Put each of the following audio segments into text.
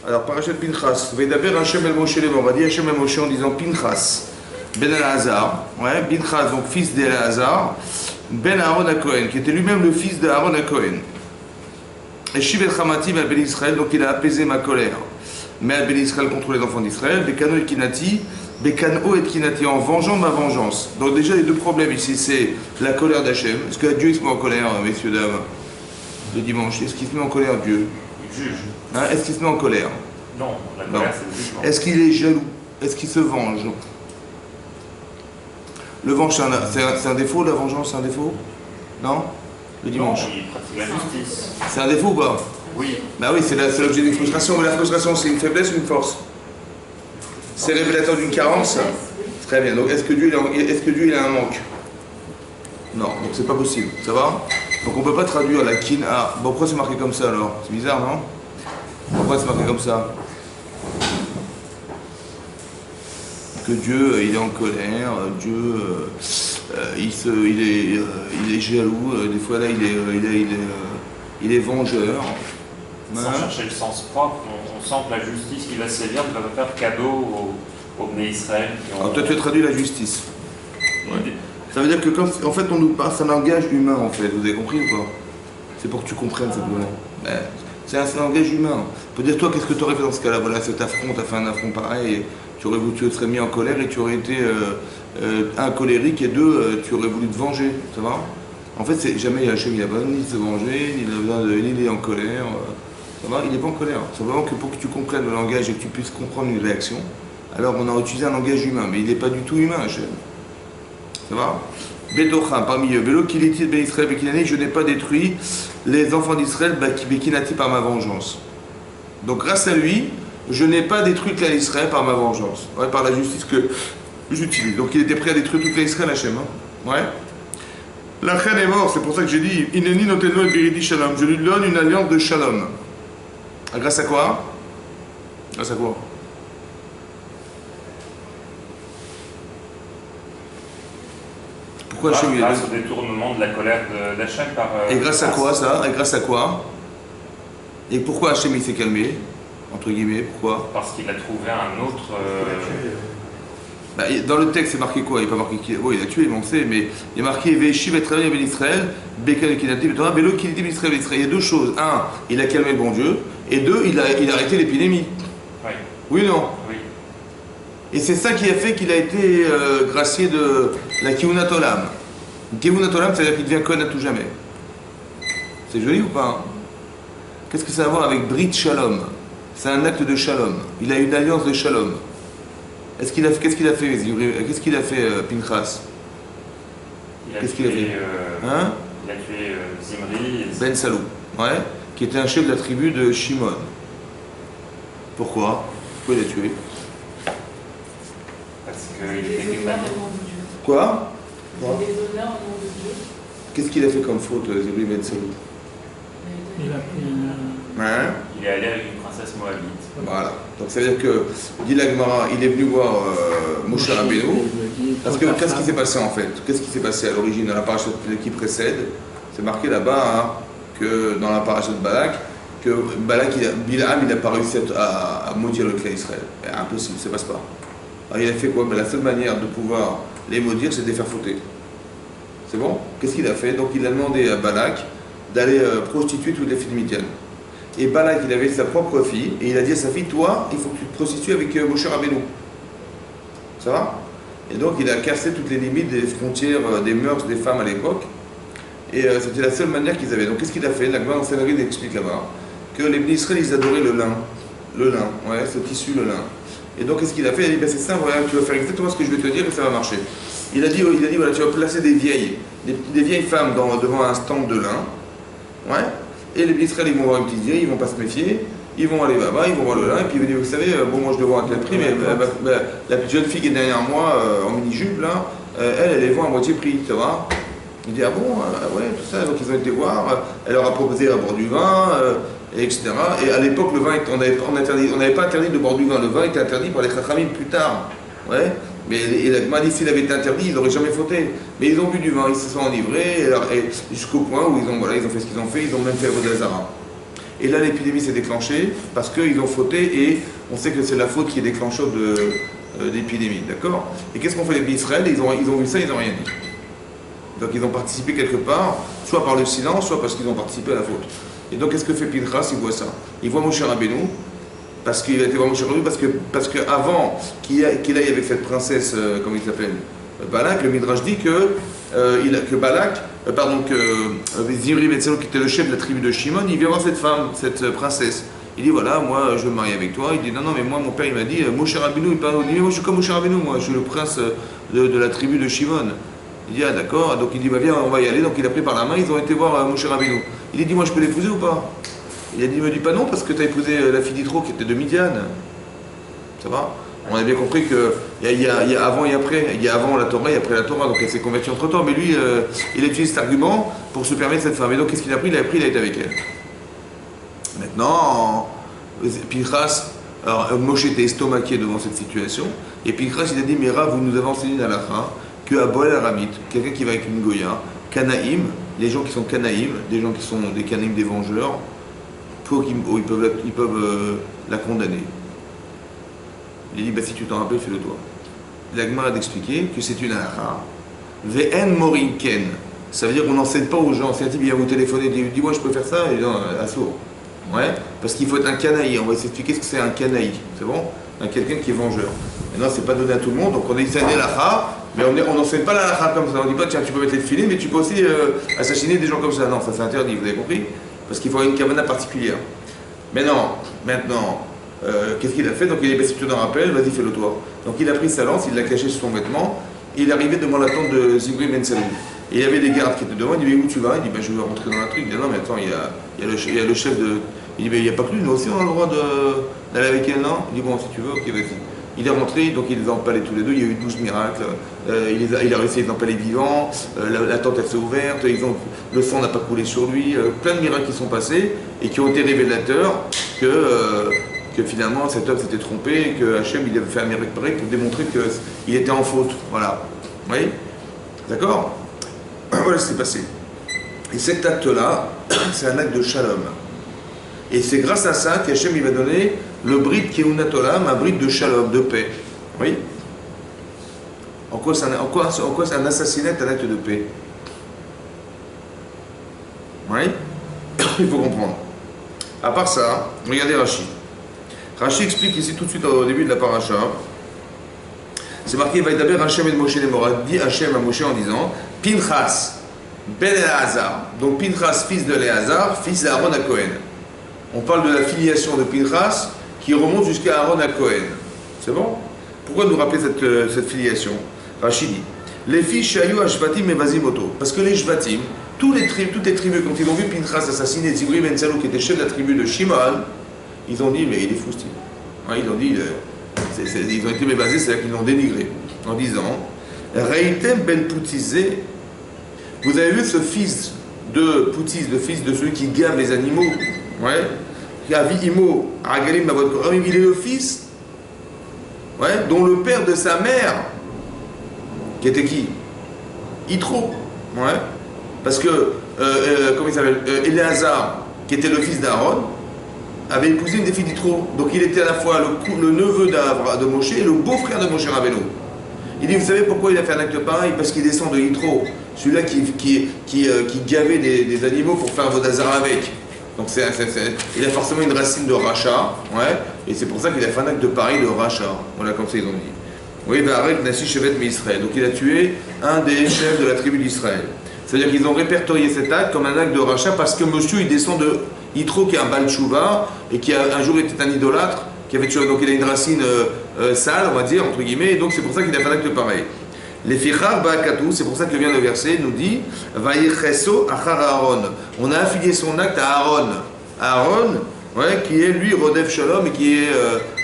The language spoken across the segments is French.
Alors, Parashat Pinchas, Vedaber Hashem el Moshe Lema, on va dire Hashem el Moshe en disant Pinchas, Ben Elazar, ouais, Pinchas, donc fils d'Elazar, Ben Aaron à Cohen, qui était lui-même le fils d'Aaron à Cohen. Et Shiv el Chamatim al Ben Israël, donc il a apaisé ma colère. Mais al Ben Israël contre les enfants d'Israël, Bekano et Kinati, Bekano et Kinati, en vengeant ma vengeance. Donc déjà, les deux problèmes ici, c'est la colère d'Hachem. Est-ce que Dieu il se met en colère, messieurs, dames, le dimanche? Est-ce qu'il se met en colère, Dieu? Il juge. Hein, est-ce qu'il se met en colère? Non, la colère c'est le jugement. Est-ce qu'il est jaloux? Est-ce qu'il se venge? Le venge, c'est un défaut, la vengeance, c'est un défaut? Non? Le dimanche? Non, il pratique la justice. C'est un défaut ou pas? Oui. Bah oui, c'est l'objet d'une frustration, mais la frustration c'est une faiblesse ou une force? C'est révélateur d'une carence? Très bien, donc est-ce que Dieu il a un manque? Non, donc c'est pas possible, ça va? Donc on peut pas traduire la kin. Ah, bon, pourquoi c'est marqué comme ça alors? C'est bizarre, non? Pourquoi c'est marqué comme ça? Que Dieu il est en colère, Dieu il est jaloux, des fois là il est vengeur. Sans chercher le sens propre, on sent que la justice qui va sévir ne va pas faire cadeau aux Bnei Israël. Alors toi tu as traduit la justice. Ouais. Ça veut dire que quand en fait on nous parle, c'est un langage humain en fait, vous avez compris ou pas? C'est pour que tu comprennes simplement. C'est un langage humain. On peut dire toi qu'est-ce que tu aurais fait dans ce cas-là? Voilà, cet affront, tu as fait un affront pareil, tu te serais mis en colère et tu aurais été un colérique et deux, tu aurais voulu te venger, ça va? En fait c'est jamais Hachem il a pas ni de se venger, ni il est en colère. Ça va? Il n'est pas en colère. Simplement que pour que tu comprennes le langage et que tu puisses comprendre une réaction, alors on a utilisé un langage humain, mais il n'est pas du tout humain, Hachem. Ça va? Betocha, parmi eux, Bélo Kiliti Ben Israël Bekinani, je n'ai pas détruit les enfants d'Israël Bekinati par ma vengeance. Donc grâce à lui, je n'ai pas détruit le clan d'Israël par ma vengeance. Ouais, par la justice que j'utilise. Donc il était prêt à détruire tout le clan d'Israël, Hachem. Hein? Ouais. La reine est morte, c'est pour ça que j'ai dit Ineni noteno et biridi shalom. Je lui donne une alliance de shalom. Grâce à quoi? Grâce à quoi? Pourquoi Hachem il est grâce au détournement de la colère d'Hachem par... Et grâce à quoi ça? Et grâce à quoi? Et pourquoi Hachem il s'est calmé? Entre guillemets, pourquoi? Parce qu'il a trouvé un autre... Bah, dans le texte c'est marqué quoi? Il n'est pas marqué qu'il il a tué, on sait, mais il est marqué Veshiv et Travail Ben Israël, Bekan et Kinati, Velo Kiliti Ben Israël. Il y a deux choses. Un, il a calmé le bon Dieu, et deux, il a arrêté l'épidémie. Oui. Oui ou non? Oui. Et c'est ça qui a fait qu'il a été gracié de la Kivunat Olam. Kivunat Olam, c'est-à-dire qu'il devient Kohen à tout jamais. C'est joli ou pas? Qu'est-ce que ça a à voir avec Brit Shalom? C'est un acte de Shalom. Il a une alliance de Shalom. Qu'est-ce qu'il a fait Qu'est-ce qu'il a fait Pinchas? Qu'est-ce qu'il a fait? Hein? Il a tué Zimri. Ben Salou, ouais, qui était un chef de la tribu de Shimon. Pourquoi? Pourquoi il l'a tué? Parce qu'il était quelqu'un. Quoi? Il a des honneurs au nom de Dieu. Qu'est-ce qu'il a fait comme faute, Zimri Ben Salou? Il a pris Hein? Il est allé avec une princesse moabite. Voilà. Donc ça veut dire que, dit la Gemara, il est venu voir Moshe Rabbeinu. Parce que qu'est-ce qui s'est passé en fait? Qu'est-ce qui s'est passé à l'origine dans la parashat qui précède? C'est marqué là-bas hein, que dans la parashat de Balak, que Bilam il n'a pas réussi à maudire le clan d'Israël. Impossible, ça ne passe pas. Alors il a fait quoi? La seule manière de pouvoir les maudire, c'est de les faire fauter. C'est bon? Qu'est-ce qu'il a fait? Donc il a demandé à Balak d'aller prostituer toutes les filles de Midian. Et Balak, il avait sa propre fille, et il a dit à sa fille, toi, il faut que tu te prostitues avec Moshe Rabbeinu. Ça va? Et donc il a cassé toutes les limites des frontières, des mœurs des femmes à l'époque. Et c'était la seule manière qu'ils avaient. Donc qu'est-ce qu'il a fait? La Gemara en Sanhedrin explique là-bas que les Bnei Israël, ils adoraient le lin. Le lin, ouais, ce tissu, le lin. Et donc qu'est-ce qu'il a fait? Il a dit, ben, c'est ça, voilà, tu vas faire exactement ce que je vais te dire et ça va marcher. Il a dit voilà, tu vas placer des vieilles femmes devant un stand de lin. Ouais. Et les Israéliens ils vont voir une petite vieille, ils vont pas se méfier, ils vont aller là-bas, ils vont voir le lin, et puis ils vont dire, vous savez, bon moi je dois voir un tel prix, mais la petite jeune fille qui est derrière moi en mini-jupe là, elle les vend à moitié prix, tu vois. Il dit ah bon, ouais, tout ça, donc ils ont été voir, elle leur a proposé à boire du vin, etc. Et à l'époque le vin, on n'avait pas interdit de boire du vin, le vin était interdit par les Chachamim plus tard. Ouais. Mais il dit s'il avait été interdit, ils n'auraient jamais fauté. Mais ils ont bu du vin, ils se sont enivrés, et jusqu'au point où ils ont fait ce qu'ils ont fait, ils ont même fait Vodazara. Et là, l'épidémie s'est déclenchée parce qu'ils ont fauté et on sait que c'est la faute qui est déclencheur d'épidémie, d'accord? Et qu'est-ce qu'ont fait les pays d'Israël? Ils ont vu ça, ils n'ont rien dit. Donc ils ont participé quelque part, soit par le silence, soit parce qu'ils ont participé à la faute. Et donc qu'est-ce que fait Pinchas? Il voit ça. Il voit Moshe Rabbeinu, parce qu'il a été voir Moshe Rabbeinu, parce qu'avant qu'il aille avec cette princesse, comment il s'appelle, Balak, le Midrash dit que Zimri Ben Salou, qui était le chef de la tribu de Shimon, il vient voir cette femme, cette princesse. Il dit voilà, moi je veux me marier avec toi. Il dit non, mais moi mon père il m'a dit Moshe Rabbeinu, il parle, il dit moi je suis comme Moshe Rabbeinu, moi je suis le prince de la tribu de Shimon. Il dit ah d'accord, donc il dit bah viens on va y aller, donc il a pris par la main, ils ont été voir Moshe Rabbeinu. Il dit dis-moi je peux l'épouser ou pas? Il a dit me dis pas non parce que tu as épousé la fille d'Yitro qui était de Midian. Ça va? On a bien compris qu'il y a avant et après, il y a avant la Torah et après la Torah, donc elle s'est convertie entre temps, mais lui il a utilisé cet argument pour se permettre cette femme. Et donc qu'est-ce qu'il a pris? Il a été avec elle. Maintenant, Pinchas, alors Moshe était estomaqué devant cette situation, et Pinchas il a dit mais Rav, vous nous avez enseigné dans la fin que Aboel Aramite, quelqu'un qui va avec une Goya, Canaïm, les gens qui sont Canaïm, des gens qui sont des Canaïm des vengeurs, ils peuvent la condamner. Il dit, bah, si tu t'en rappelles, fais-le toi. La Gemara a d'expliquer que c'est une halakha. Ve'en morinken. Ça veut dire qu'on n'enseigne pas aux gens. Si un type vient vous téléphoner et dit, dis-moi, je peux faire ça, et non, assourd. Ouais, parce qu'il faut être un canaï. On va s'expliquer ce que c'est un canaï. C'est bon? Quelqu'un qui est vengeur. Maintenant, c'est pas donné à tout le monde, donc on enseigne l'halakha, mais on n'enseigne pas l'halakha comme ça. On dit pas, tiens, tu peux mettre les filets, mais tu peux aussi assassiner des gens comme ça. Non, ça c'est interdit, vous avez compris? Parce qu'il faut avoir une kavana particulière. Maintenant, qu'est-ce qu'il a fait? Donc il est dit, si tu t'en rappelles, vas-y, fais-le toi. Donc il a pris sa lance, il l'a caché sous son vêtement, et il est arrivé devant la tente de Zimri Ben Salou. Et il y avait des gardes qui étaient devant, il dit, mais où tu vas? Il dit, ben, je veux rentrer dans la truc. Il dit, non, mais attends, il y a le chef de. Il dit, mais il n'y a pas que lui, nous aussi on a le droit d'aller avec elle, non? Il dit, bon, si tu veux, ok, vas-y. Il est rentré, donc il les a empalés tous les deux, il y a eu 12 miracles, il a réussi à les empaler vivants, la tente elle s'est ouverte, le sang n'a pas coulé sur lui, plein de miracles qui sont passés et qui ont été révélateurs que finalement cet homme s'était trompé et que Hachem il avait fait un miracle pareil pour démontrer qu'il était en faute. Voilà. Vous voyez? D'accord? Voilà ce qui s'est passé. Et cet acte-là, c'est un acte de shalom. Et c'est grâce à ça qu'Hachem il va donner le brit Keunat Olam, un brit de shalom, de paix. Oui? En quoi c'est un assassinat, un acte de paix? Oui? Il faut comprendre. À part ça, regardez Rashi. Rashi explique ici tout de suite au début de la paracha. C'est marqué Vaïdaber Hachem et Moshe Lemora. Dit Hachem à Moshe en disant Pinchas ben Eleazar. Donc Pinchas, fils de Eleazar, fils d'Aaron à Cohen. On parle de la filiation de Pinchas qui remonte jusqu'à Aaron à Cohen. C'est bon? Pourquoi nous rappeler cette filiation? Rachid dit les filles Shayu Ashvatim et Vazimoto. Parce que les Shvatim, toutes les tribus, quand ils ont vu Pinchas assassiner Zimri Ben Salou, qui était chef de la tribu de Shimon, ils ont dit mais il est fou, style. Ouais, ils ont dit, ils ont été mébasés, c'est-à-dire qu'ils l'ont dénigré, en disant Reitem Ben Poutizé, vous avez vu ce fils de Poutiz, le fils de celui qui gave les animaux, ouais, il est le fils, ouais, dont le père de sa mère, qui était qui? Yitro, ouais, parce que, comment il s'appelle, Éléazar, qui était le fils d'Aaron, avait épousé une des filles d'Yitro, donc il était à la fois le neveu de Moshe et le beau-frère de Moshe Rabbeinu. Il dit, vous savez pourquoi il a fait un acte pareil? Parce qu'il descend de Yitro, celui-là qui gavait des animaux pour faire Vodazara avec. Donc il a forcément une racine de rachat, ouais, et c'est pour ça qu'il a fait un acte de pareil de rachat. Voilà, comme ça ils ont dit. Oui, Nassi Shevet Israël. Donc il a tué un des chefs de la tribu d'Israël. C'est-à-dire qu'ils ont répertorié cet acte comme un acte de rachat parce que monsieur il descend de Yitro qui est un Baal Tshuva et qui un jour était un idolâtre, qui avait tué, donc il a une racine sale, on va dire, entre guillemets, et donc c'est pour ça qu'il a fait un acte pareil. Les fichar ba'akatu, c'est pour ça que vient le verset, nous dit Vayicheso achar Aaron. On a affilié son acte à Aaron. Aaron, ouais, qui est lui Rodef Shalom et qui est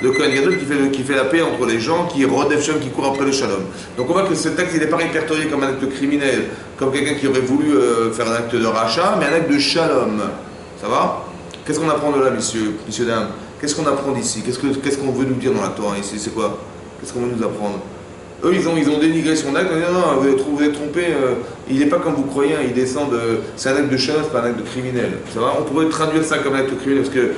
le Kohen Gadol qui fait la paix entre les gens, qui est Rodef Shalom, qui court après le Shalom. Donc on voit que cet acte il n'est pas répertorié comme un acte criminel, comme quelqu'un qui aurait voulu faire un acte de rachat, mais un acte de Shalom. Ça va? Qu'est-ce qu'on apprend de là, messieurs, dames? Qu'est-ce qu'on apprend d'ici? Qu'est-ce qu'on veut nous dire dans la Torah ici? C'est quoi? Qu'est-ce qu'on veut nous apprendre? Eux, ils ont dénigré son acte. Non, non, vous êtes trompé. Il n'est pas comme vous croyez. Il descend de. C'est un acte de shalom, c'est pas un acte de criminel. Ça va? On pourrait traduire ça comme un acte criminel parce que,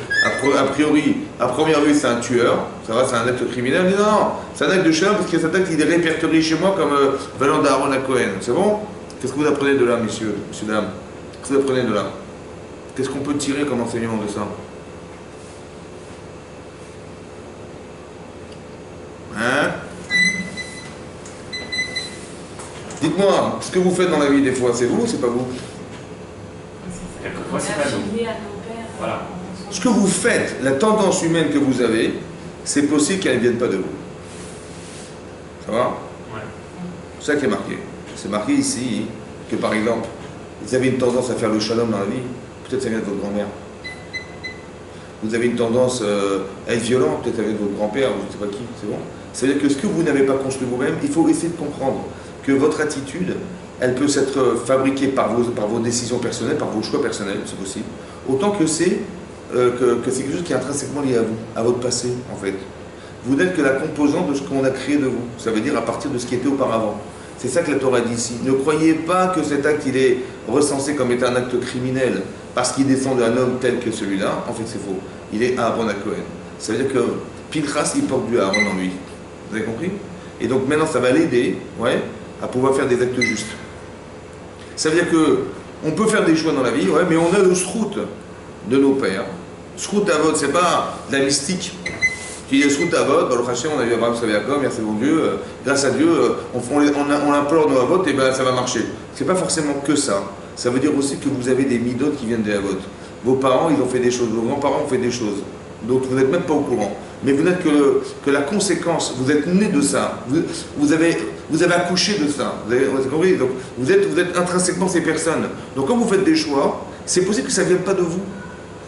a priori, à première vue, c'est un tueur. Ça va? C'est un acte criminel. Mais non, non, c'est un acte de shalom parce que cet acte, il est répertorié chez moi comme venant d'Aaron à Cohen. C'est bon? Qu'est-ce que vous apprenez de là, messieurs, dames? Qu'est-ce que vous apprenez de là? Qu'est-ce qu'on peut tirer comme enseignement de ça? Hein? Dites-moi, ce que vous faites dans la vie des fois, c'est vous ou c'est pas vous? Quelquefois, c'est pas nous. Voilà. Ce que vous faites, la tendance humaine que vous avez, c'est possible qu'elle ne vienne pas de vous. Ça va? Ouais. C'est ça qui est marqué. C'est marqué ici que par exemple, vous avez une tendance à faire le shalom dans la vie, peut-être ça vient de votre grand-mère. Vous avez une tendance à être violent, peut-être avec votre grand-père, ou je ne sais pas qui, c'est bon. C'est-à-dire que ce que vous n'avez pas construit vous-même, il faut essayer de comprendre que votre attitude, elle peut s'être fabriquée par vos décisions personnelles, par vos choix personnels, c'est possible, autant que c'est quelque chose qui est intrinsèquement lié à vous, à votre passé, en fait. Vous n'êtes que la composante de ce qu'on a créé de vous, ça veut dire à partir de ce qui était auparavant. C'est ça que la Torah dit ici. Ne croyez pas que cet acte, il est recensé comme étant un acte criminel, parce qu'il descend d'un homme tel que celui-là. En fait, c'est faux. Il est Aaron à Cohen. Ça veut dire que Pinchas, il porte du Aaron en lui. Vous avez compris? Et donc maintenant, ça va l'aider, ouais, à pouvoir faire des actes justes. Ça veut dire que on peut faire des choix dans la vie, ouais, mais on a le shrout de nos pères. Shrout avot, c'est pas de la mystique. Tu dis shrout avot, Baruch Hashem, on a eu Abraham Saviakom, merci bon Dieu, grâce à Dieu, on implore nos avot et ben ça va marcher. C'est pas forcément que ça. Ça veut dire aussi que vous avez des midot qui viennent des avot. Vos parents, ils ont fait des choses, vos grands-parents ont fait des choses. Donc vous n'êtes même pas au courant. Mais vous n'êtes que la conséquence, vous êtes né de ça, vous avez accouché de ça, vous avez compris? Donc vous êtes intrinsèquement ces personnes. Donc quand vous faites des choix, c'est possible que ça ne vienne pas de vous.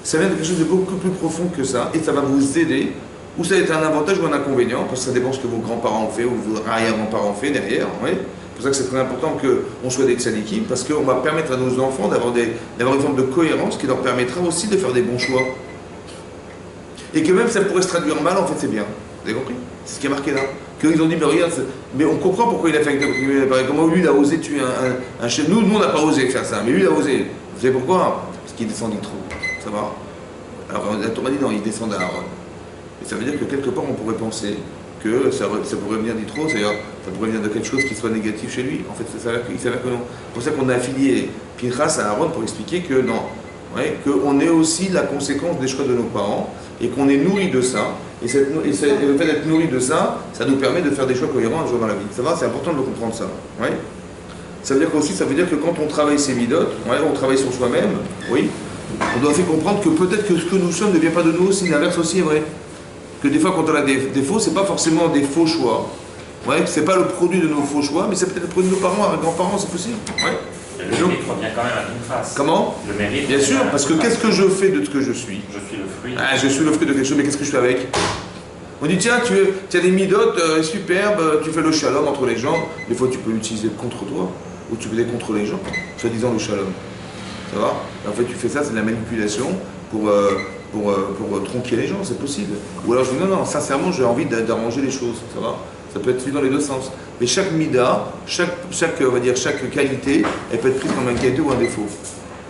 Ça vient de quelque chose de beaucoup plus profond que ça, et ça va vous aider, ou ça va être un avantage ou un inconvénient, parce que ça dépend de ce que vos grands-parents ont fait, ou vos arrière-grands-parents ont fait derrière. Oui. C'est pour ça que c'est très important qu'on soit des tzadikim, parce qu'on va permettre à nos enfants d'avoir une forme de cohérence qui leur permettra aussi de faire des bons choix. Et que même ça pourrait se traduire mal, en fait c'est bien. Vous avez compris? C'est ce qui est marqué là. Qu'ils ont dit, mais regarde, mais on comprend pourquoi il a fait comment lui il a osé tuer un chef. Nous on n'a pas osé faire ça, mais lui il a osé. Vous savez pourquoi? Parce qu'il descendit trop. Ça va? Alors la Torah dit non, il descend d'Aaron. Et ça veut dire que quelque part on pourrait penser que ça pourrait venir d'Yitro, c'est-à-dire ça pourrait venir de quelque chose qui soit négatif chez lui. En fait, il s'avère que non. C'est pour ça qu'on a affilié Pinchas à Aaron pour expliquer que non. Ouais, qu'on est aussi la conséquence des choix de nos parents et qu'on est nourri de ça. Et le fait d'être nourri de ça, ça nous permet de faire des choix cohérents un jour dans la vie. Ça va? C'est important de le comprendre ça. Ouais. Ça veut dire qu'aussi, ça veut dire que quand on travaille ses midot, ouais, on travaille sur soi-même, oui, on doit aussi comprendre que peut-être que ce que nous sommes ne vient pas de nous aussi, l'inverse aussi est vrai. Que des fois quand on a des défauts, c'est pas forcément des faux choix. Ouais, c'est pas le produit de nos faux choix, mais c'est peut-être le produit de nos parents, nos grands-parents, c'est possible. Ouais. Le mérite revient quand même à Pinchas. Comment? Le mérite. Bien sûr, parce que qu'est-ce que je fais de ce que je suis? Je suis le fruit. Ah, je suis le fruit de quelque chose, mais qu'est-ce que je fais avec? On dit tiens, tu as des midotes superbes, tu fais le shalom entre les gens. Des fois, tu peux l'utiliser contre toi, ou tu peux l'utiliser contre les gens, soi-disant le shalom. Ça va? Et en fait, tu fais ça, c'est de la manipulation pour tronquer les gens, c'est possible. Ou alors je dis non, sincèrement, j'ai envie d'arranger les choses. Ça va? Ça peut être suivi dans les deux sens. Mais chaque mida, on va dire, chaque qualité, elle peut être prise comme une qualité ou un défaut.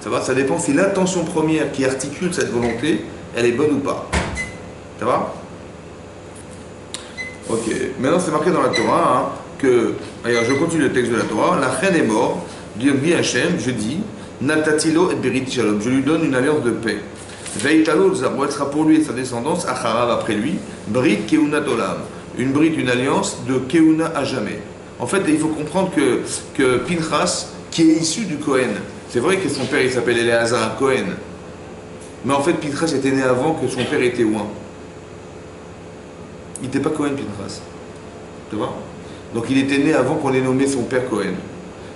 Ça va? Ça dépend si l'intention première qui articule cette volonté, elle est bonne ou pas. Ça va? Ok. Maintenant, c'est marqué dans la Torah que, alors je continue le texte de la Torah, la reine est morte, dit Hachem, je dis, Natatilo et Berit Shalom, je lui donne une alliance de paix. Veitalo, elle sera pour lui et sa descendance, Acharav après lui, Brit Keunat Olam. Une bride, une alliance de Keuna à jamais. En fait, il faut comprendre que Pinchas, qui est issu du Cohen, c'est vrai que son père il s'appelle Eleazar Cohen, mais en fait Pinchas était né avant que son père était ouin. Il n'était pas Cohen Pinchas. Tu vois? Donc il était né avant qu'on ait nommé son père Cohen.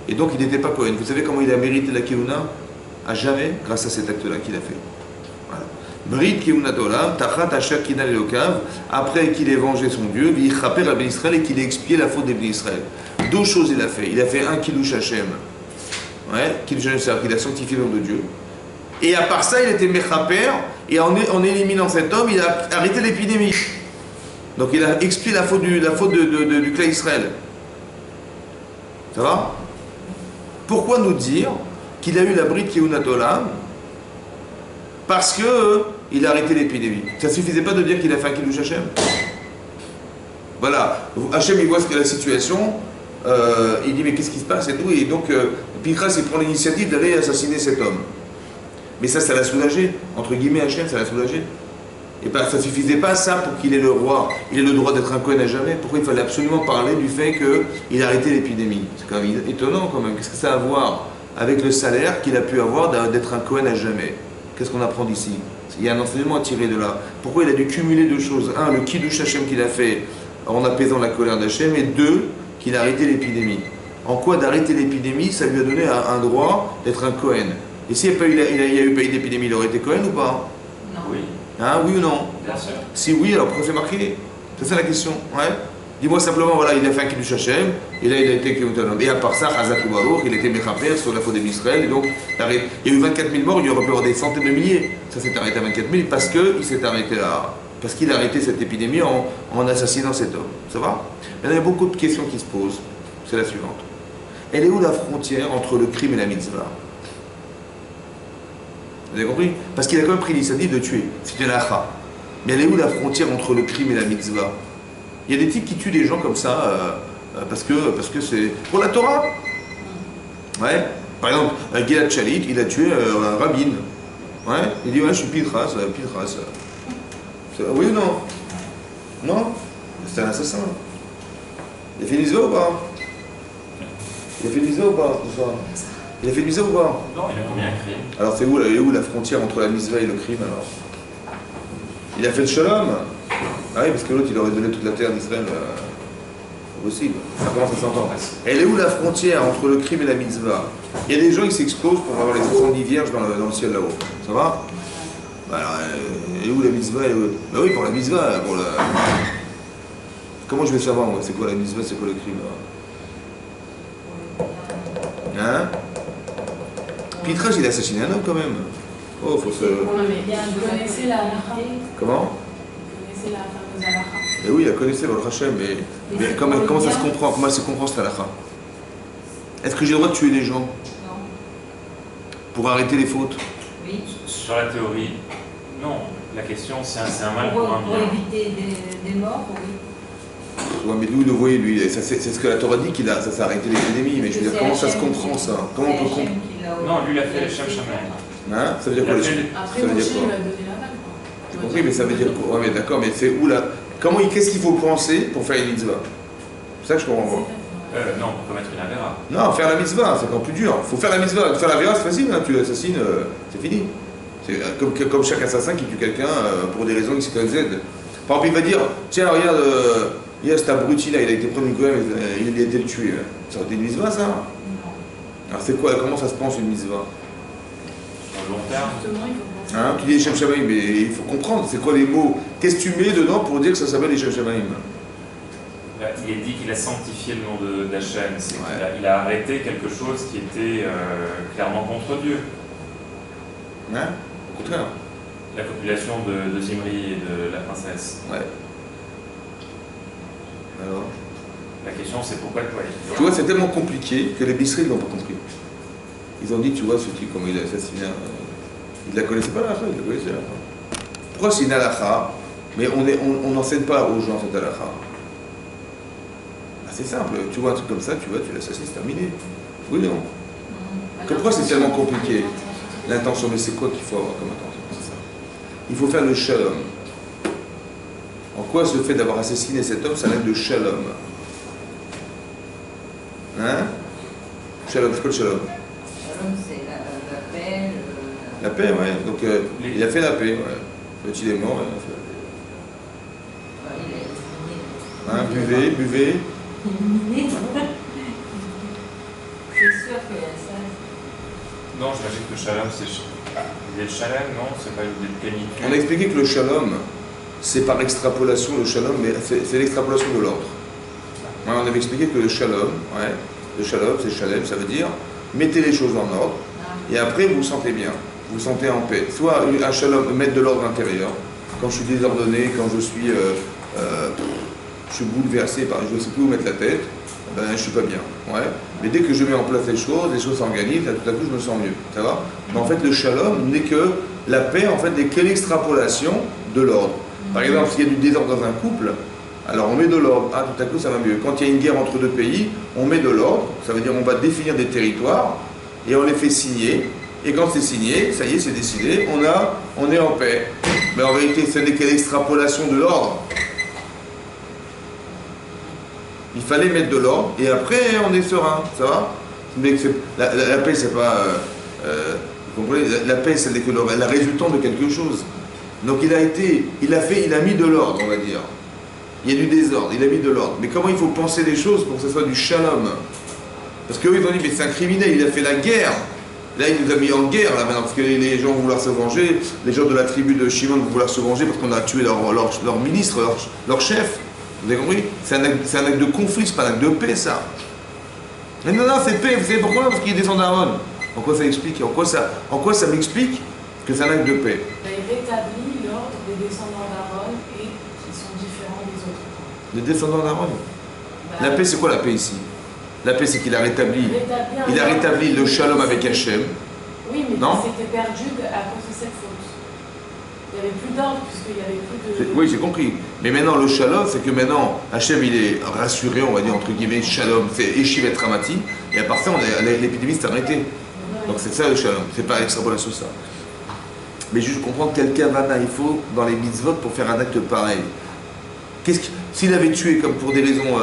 Et donc il n'était pas Cohen. Vous savez comment il a mérité la Keuna? À jamais, grâce à cet acte-là qu'il a fait. Brit Keunat Olam, Tachat Asher Kidal Elokav, après qu'il ait vengé son Dieu, Vichaper à Israël et qu'il ait expié la faute des Israël. Deux choses il a fait. Il a fait un Kiddush Hashem, ouais, Kiddush Hashem, c'est-à-dire qu'il a sanctifié le nom de Dieu. Et à part ça, il était Mechaper, et en éliminant cet homme, il a arrêté l'épidémie. Donc il a expié la faute du clan Israël. Ça va? Pourquoi nous dire qu'il a eu la bride Keunat Olam? Parce que il a arrêté l'épidémie. Ça ne suffisait pas de dire qu'il a fait un Kiddush Hashem. Voilà, Hashem il voit ce qu'est la situation, il dit mais qu'est-ce qui se passe et tout, et donc Pinchas il prend l'initiative d'aller assassiner cet homme. Mais ça l'a soulagé, entre guillemets Hashem, ça l'a soulagé. Et bien ça ne suffisait pas ça pour qu'il ait le roi, il ait le droit d'être un Kohen à jamais. Pourquoi il fallait absolument parler du fait qu'il a arrêté l'épidémie? C'est quand même étonnant quand même, qu'est-ce que ça a à voir avec le salaire qu'il a pu avoir d'être un Kohen à jamais? Qu'est-ce qu'on apprend d'ici? Il y a un enseignement à tirer de là. Pourquoi il a dû cumuler deux choses? Un, le Kiddush Hashem qu'il a fait en apaisant la colère d'Hachem, et deux, qu'il a arrêté l'épidémie. En quoi d'arrêter l'épidémie, ça lui a donné un droit d'être un Kohen. Et s'il n'y a eu pas eu d'épidémie, il aurait été Kohen ou pas? Non. Oui. Hein, oui ou non? Bien sûr. Si oui, alors pourquoi c'est marqué? C'est ça la question. Ouais. Dis-moi simplement, voilà, il a fait un Kiddush Hashem, et là il a été Kiyum. Et à part ça, Chazak ou Baruch, il était Mechaper sur la faute d'Israël, et donc il y a eu 24 000 morts, il y aurait pu y avoir des centaines de milliers. Ça s'est arrêté à 24 000 parce qu'il s'est arrêté là. Parce qu'il a arrêté cette épidémie en assassinant cet homme. Ça va? Mais il y a beaucoup de questions qui se posent. C'est la suivante. Elle est où la frontière entre le crime et la mitzvah? Vous avez compris? Parce qu'il a quand même pris l'initiative de tuer. C'était l'akha. Mais elle est où la frontière entre le crime et la mitzvah? Il y a des types qui tuent des gens comme ça parce que c'est pour la Torah. Ouais. Par exemple, Gilad Shalit, il a tué un rabbin. Ouais. Il dit ouais, je suis Pinchas. Oui ou non? Non? C'est un assassin. Il a fait une mitzvah ou pas? Il a fait une mitzvah ou pas? Il a fait une mitzvah ou pas? Non, il a combien de crimes? Alors c'est où, la frontière entre la mitzvah et le crime alors? Il a fait le shalom. Ah oui, parce que l'autre il aurait donné toute la terre d'Israël. Possible. Ça commence à s'entendre. Elle est où la frontière entre le crime et la mitzvah? Il y a des gens qui s'exposent pour avoir les 70 vierges dans le ciel là-haut. Ça va? Alors, elle est où la mitzvah? Bah oui, pour la mitzvah, pour la... Comment je vais savoir, moi, c'est quoi la mitzvah, c'est quoi le crime? Hein? Pinchas, il a assassiné un homme, quand même. Oh, faut se... Vous connaissez la halakha? Comment? Vous connaissez la fameuse halakha? Eh oui, il a connaissé votre Hachem, mais comment ça se comprend? Comment ça se comprend, cette halakha? Est-ce que j'ai le droit de tuer des gens? Non. Pour arrêter les fautes? Oui. Sur la théorie, non. La question, c'est un mal pour un Pour bien. éviter des morts, oui. Ouais, mais d'où il le voyait, lui? C'est ce que la Torah dit, ça s'est arrêté l'épidémie. Mais je veux dire, comment ça se comprend, ça? Comment on peut comprendre? Non, lui, il a fait les Shem Shamaim. Hein? Ça veut dire quoi, les Après, Ça veut dire Moshe, quoi? il va donner la balle. J'ai compris, mais ça veut dire quoi? Ouais, mais d'accord, mais c'est où là? Qu'est-ce qu'il faut penser pour faire une mitzvah? C'est ça que je comprends pas. Non, pour commettre une avéra. Non, faire la mitzvah, c'est encore plus dur. Il faut faire la mitzvah. Faire la vera, c'est facile, hein. Tu l'assassines, c'est fini. C'est comme chaque assassin qui tue quelqu'un pour des raisons X, Y, Z. Par exemple, il va dire, tiens, regarde, il y a cet abruti là, il a été pris une coin, il a été le tué. Ça aurait été une mitzvah, ça? Alors c'est quoi, comment ça se pense une mitzvah? Sur le long terme. Justement, il faut penser. Hein, tu dis les Shem Shamaim, mais il faut comprendre, c'est quoi les mots? Qu'est-ce que tu mets dedans pour dire que ça s'appelle les Shem Shamaim? Il est dit qu'il a sanctifié le nom d'Hachem. Ouais. Il a arrêté quelque chose qui était clairement contre Dieu. Hein? Au contraire. La copulation de Zimri et de la princesse. Ouais. Alors? La question, c'est pourquoi toi Tu vois, c'est tellement compliqué que les Bisseries ne l'ont pas compris. Ils ont dit, tu vois, ce type, comment il a assassiné il ne la connaissait pas la halakha, il la connaissait la halakha. Pourquoi c'est une halakha, mais on n'enseigne pas aux gens cette halakha? C'est simple, tu vois un truc comme ça, tu l'assassines, c'est terminé. Oui, non. Pourquoi c'est tellement compliqué? L'intention, mais c'est quoi qu'il faut avoir comme intention? C'est ça. Il faut faire le shalom. En quoi ce fait d'avoir assassiné cet homme, ça l'aide de shalom? Hein? Shalom, c'est quoi le shalom? Shalom, c'est la paix. La paix, ouais. Donc il a fait la paix, ouais. L'autre il est mort, il a fait la paix. Il est éliminé. Hein, buvez. Éliminé. Je suis sûr qu'il y a ça. Non, j'imagine que le shalom, c'est l'idée de shalom, non? C'est pas l'idée de plénitude. On a expliqué que le shalom, c'est par extrapolation le shalom, mais c'est l'extrapolation de l'ordre. Ouais, on avait expliqué que le shalom, c'est shalem, ça veut dire mettez les choses en ordre, et après vous vous sentez bien, vous vous sentez en paix. Soit un shalom, mettre de l'ordre intérieur, quand je suis désordonné, quand je suis bouleversé, je ne sais plus où mettre la tête, ben je suis pas bien. Ouais. Mais dès que je mets en place les choses s'organisent, là, tout à coup je me sens mieux. Ça va? Mais en fait, le shalom n'est que la paix, en fait, n'est que l'extrapolation de l'ordre. Par exemple, s'il y a du désordre dans un couple, alors on met de l'ordre. Ah, tout à coup ça va mieux. Quand il y a une guerre entre deux pays, on met de l'ordre. Ça veut dire on va définir des territoires et on les fait signer. Et quand c'est signé, ça y est, c'est décidé, on est en paix. Mais en vérité, ce n'est que l'extrapolation de l'ordre. Il fallait mettre de l'ordre et après on est serein, ça va? Mais la paix, c'est pas. Vous comprenez? La paix, c'est la résultante de quelque chose. Donc il a mis de l'ordre, on va dire. Il y a du désordre, il a mis de l'ordre. Mais comment il faut penser les choses pour que ce soit du shalom? Parce qu'eux, ils ont dit, mais c'est un criminel, il a fait la guerre. Là, il nous a mis en guerre, là, maintenant, parce que les gens vont vouloir se venger, les gens de la tribu de Shimon vont vouloir se venger parce qu'on a tué leur ministre, leur chef. Vous avez compris? C'est un acte de conflit, c'est pas un acte de paix, ça. Mais non, c'est paix, vous savez pourquoi? Parce qu'il descend d'Aaron. En quoi ça explique? En quoi ça m'explique que c'est un acte de paix? Il rétablit l'ordre des descendants d'Aaron et qui sont différents des autres. Les descendants d'Aaron? La paix, c'est quoi la paix ici? La paix, c'est qu'il a rétabli le shalom avec Hachem. Oui, mais non? c'était perdu à cause de cette faute. Il n'y avait plus d'ordre, puisqu'il n'y avait plus de... Oui, j'ai compris. Mais maintenant, le shalom, c'est que maintenant, Hachem, il est rassuré, on va dire, entre guillemets, shalom, c'est Eshivet Ramati, et à part ça, l'épidémie s'est arrêtée. Donc c'est ça le shalom, c'est pas extrapolation ça. Mais juste comprendre quel kavana il faut dans les mitzvot pour faire un acte pareil. S'il avait tué comme pour des raisons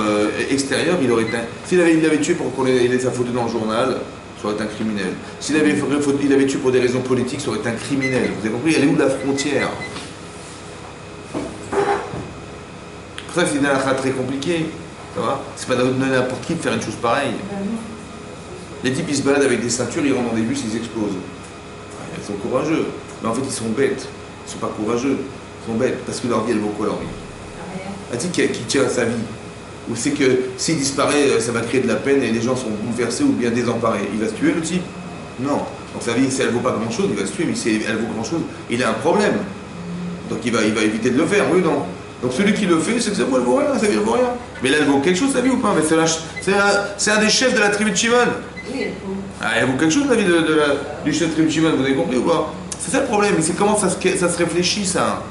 extérieures, il aurait été. S'il avait tué pour qu'on ait sa photo dans le journal, ça aurait été un criminel. S'il avait tué pour des raisons politiques, ça aurait été un criminel. Vous avez compris? Elle est où la frontière? Pour ça, c'est une halakha très compliquée. Ça va? C'est pas donner à n'importe qui de faire une chose pareille. Les types, ils se baladent avec des ceintures, ils rentrent dans des bus, ils explosent. Ils sont courageux. Mais en fait, ils sont bêtes. Ils ne sont pas courageux. Ils sont bêtes. Parce que leur vie, elle vaut quoi, leur vie? Est-il qui tient à sa vie? Ou c'est que s'il disparaît, ça va créer de la peine et les gens sont bouleversés ou bien désemparés. Il va se tuer, le type? Non. Donc sa vie, si elle ne vaut pas grand-chose, il va se tuer. Mais si elle vaut grand-chose, il a un problème. Donc il va éviter de le faire, oui ou non? Donc celui qui le fait, c'est que ça ne vaut rien, sa vie ne vaut rien. Mais là, elle vaut quelque chose, sa vie ou pas? Mais c'est un des chefs de la tribu de Shimon. Oui, elle vaut. Ah, elle vaut quelque chose, la vie du chef de tribu de Shimon, vous avez compris ou pas? C'est ça le problème, mais c'est comment ça se réfléchit, ça.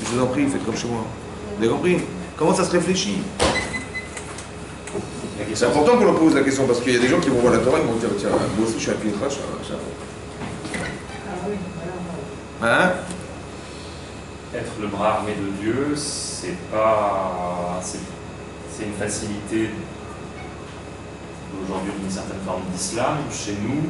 Je vous en prie, faites comme chez moi. Vous avez compris? Comment ça se réfléchit? C'est important qu'on leur pose la question, parce qu'il y a des gens qui vont voir la Torah et vont dire, tiens, moi aussi je suis un pinchas. Ah oui, voilà. Hein? Être le bras armé de Dieu, c'est une facilité aujourd'hui d'une certaine forme d'islam. Chez nous,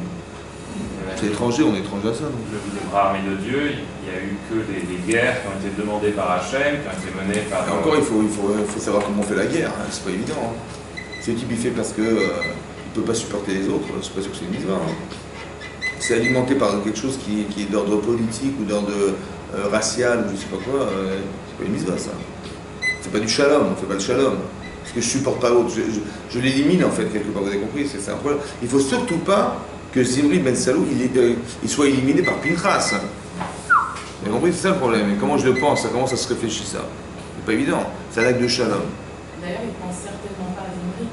c'est étranger, on est étranger à ça. Donc. Le bras armé de Dieu, il n'y a eu que des guerres qui ont été demandées par Hachem, qui ont été menées par... Et encore, il faut savoir comment on fait la guerre, hein. C'est pas évident. Hein. Si le type il fait parce qu'il ne peut pas supporter les autres, c'est pas sûr que c'est une mitzvah. Hein. C'est alimenté par quelque chose qui est d'ordre politique ou d'ordre racial ou je sais pas quoi, c'est pas une mitzvah ça. C'est pas du shalom, on fait pas le shalom. Parce que je supporte pas l'autre, je l'élimine en fait quelque part, vous avez compris, c'est un problème. Il faut surtout pas que Zimri Ben Salou il soit éliminé par Pinchas. Vous avez compris, c'est ça le problème. Et comment je le pense, comment ça se réfléchit ça? C'est pas évident, c'est un acte de shalom. D'ailleurs, il pense certainement pas à Zimri.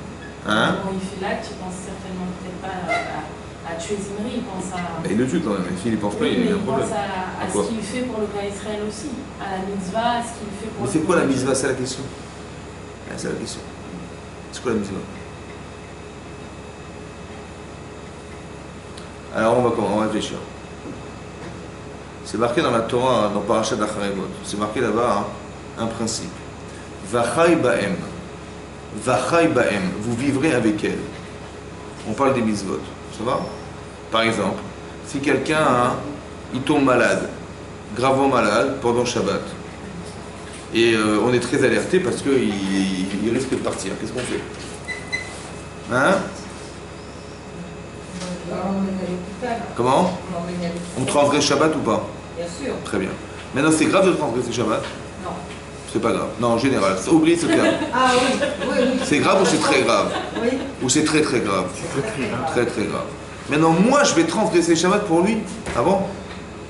Hein? Quand il fait l'acte, il pense certainement peut-être pas à tuer Zimri, il pense à... Il le tue quand même, et s'il ne pense pas, Oui, il y a un mais il problème. pense à ce qu'il fait pour le cas Israël aussi, à la mitzvah, à ce qu'il fait pour... Mais c'est quoi la mitzvah? C'est la question. Ah, c'est la question. C'est quoi la mitzvah? Alors on va réfléchir. C'est marqué dans la Torah, dans Parashat Acharemot. C'est marqué là-bas un principe. Vachai ba'em. Vachai ba'em. Vous vivrez avec elle. On parle des mitzvot. Ça va? Par exemple, si quelqu'un il tombe malade, gravement malade pendant Shabbat, et on est très alerté parce qu'il risque de partir, qu'est-ce qu'on fait? Hein? Comment? On transgresse Shabbat ou pas? Bien sûr. Très bien. Maintenant, c'est grave de transgresser Shabbat? Non. C'est pas grave. Non, en général. Oubliez ce terme. Ah oui, oui, oui. C'est grave ou c'est très grave? Oui. Ou c'est très très grave? Très très grave. Maintenant, moi, je vais transgresser Shabbat pour lui. Ah bon?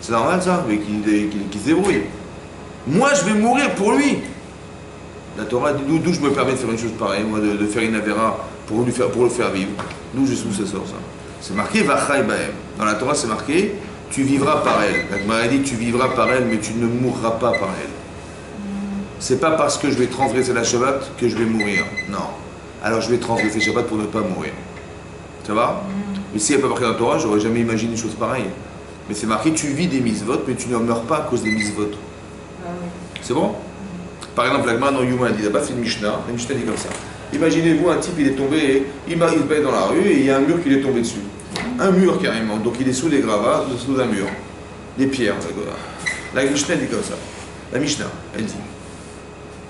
C'est normal ça? Mais qu'il se débrouille. Moi, je vais mourir pour lui. La Torah dit d'où je me permets de faire une chose pareille, moi, de faire une avéra pour le faire vivre. D'où ça sort ça. C'est marqué Vachai Bahem. Dans la Torah, c'est marqué tu vivras par elle. La Gemara dit tu vivras par elle, mais tu ne mourras pas par elle. C'est pas parce que je vais transgresser la Shabbat que je vais mourir. Non. Alors je vais transgresser Shabbat pour ne pas mourir. Ça va? Mais s'il n'y a pas marqué dans la Torah, j'aurais jamais imaginé une chose pareille. Mais c'est marqué tu vis des mitzvot, mais tu ne meurs pas à cause des mitzvot. C'est bon? Par exemple, la Gemara dans Yuma dit là-bas, c'est une Mishnah. La Mishnah dit comme ça. Imaginez-vous un type, il est tombé, il se balade dans la rue et il y a un mur qui lui est tombé dessus. Un mur carrément. Donc il est sous les gravats, sous un mur. Des pierres. La Mishnah dit comme ça. La Mishnah, elle dit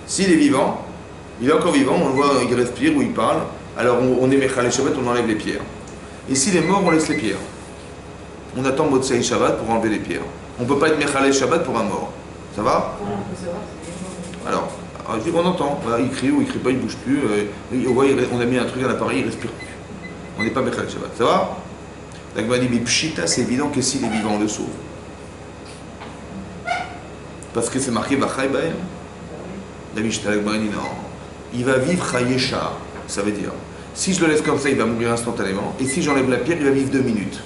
s'il est vivant, il est encore vivant, on le voit, il respire ou il parle, alors on est Mechal Shabbat, on enlève les pierres. Et s'il est mort, on laisse les pierres. On attend Motsei Shabbat pour enlever les pierres. On ne peut pas être Mechal Shabbat pour un mort. Ça va? Alors, on entend, voilà, il crie ou il ne crie pas, il ne bouge plus, on a mis un truc à l'appareil, il ne respire plus. On n'est pas Mechal Shabbat. Ça va? La Gemara dit, mais Pshita, c'est évident que s'il est vivant, on le sauve. Parce que c'est marqué Vachai Bahem. La Mishnah, la Gemara dit, non. Il va vivre Chayesha. Ça veut dire, si je le laisse comme ça, il va mourir instantanément. Et si j'enlève la pierre, il va vivre 2 minutes.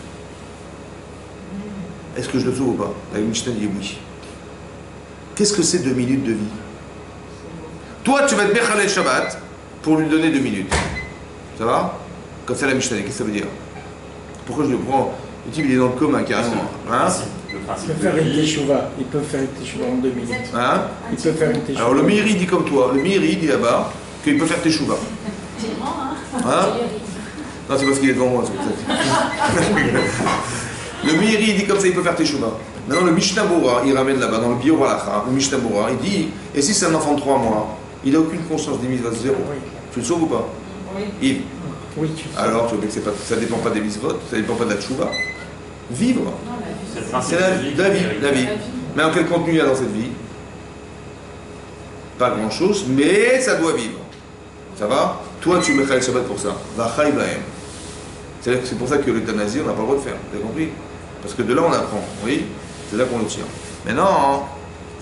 Est-ce que je le sauve ou pas? La Mishnah dit oui. Qu'est-ce que c'est 2 minutes de vie? Toi, tu vas être Mechalel Shabbat pour lui donner 2 minutes. Ça va? Comme ça, la Mishnah, qu'est-ce que ça veut dire? Pourquoi je le prends? Le type, il est dans le coma, carrément. Hein? Il peut faire une teshuva. Il peut faire une teshuva en 2 minutes. Hein? Il peut faire une teshuva. Alors, le Meiri dit comme toi. Le Meiri dit là-bas qu'il peut faire teshuva. C'est grand, hein? Hein? Non, c'est parce qu'il est devant moi, c'est pour ça. Le Meiri dit comme ça, il peut faire teshuva. Maintenant, le Mishnah Bora, il ramène là-bas, dans le Biur Halacha, le Mishnah Bora, il dit, et si c'est un enfant de 3 mois, il n'a aucune conscience des mitzvot, zéro. Oui. Tu le sauves ou pas? Oui. Yves. Oui, tu sais. Alors, tu vois que c'est pas, ça ne dépend pas des mitzvot, ça ne dépend pas de la tchouva. Vivre. Non, la vie, C'est le c'est principe C'est la vie, la vie. la vie. Mais en quel contenu il y a dans cette vie? Pas grand-chose, mais ça doit vivre. Ça va? Toi, tu mettras le Shabbat pour ça. Vachai Bahem. C'est pour ça que l'euthanasie, on n'a pas le droit de faire. Vous avez compris? Parce que de là, on apprend. Oui? C'est là qu'on le tire. Mais non,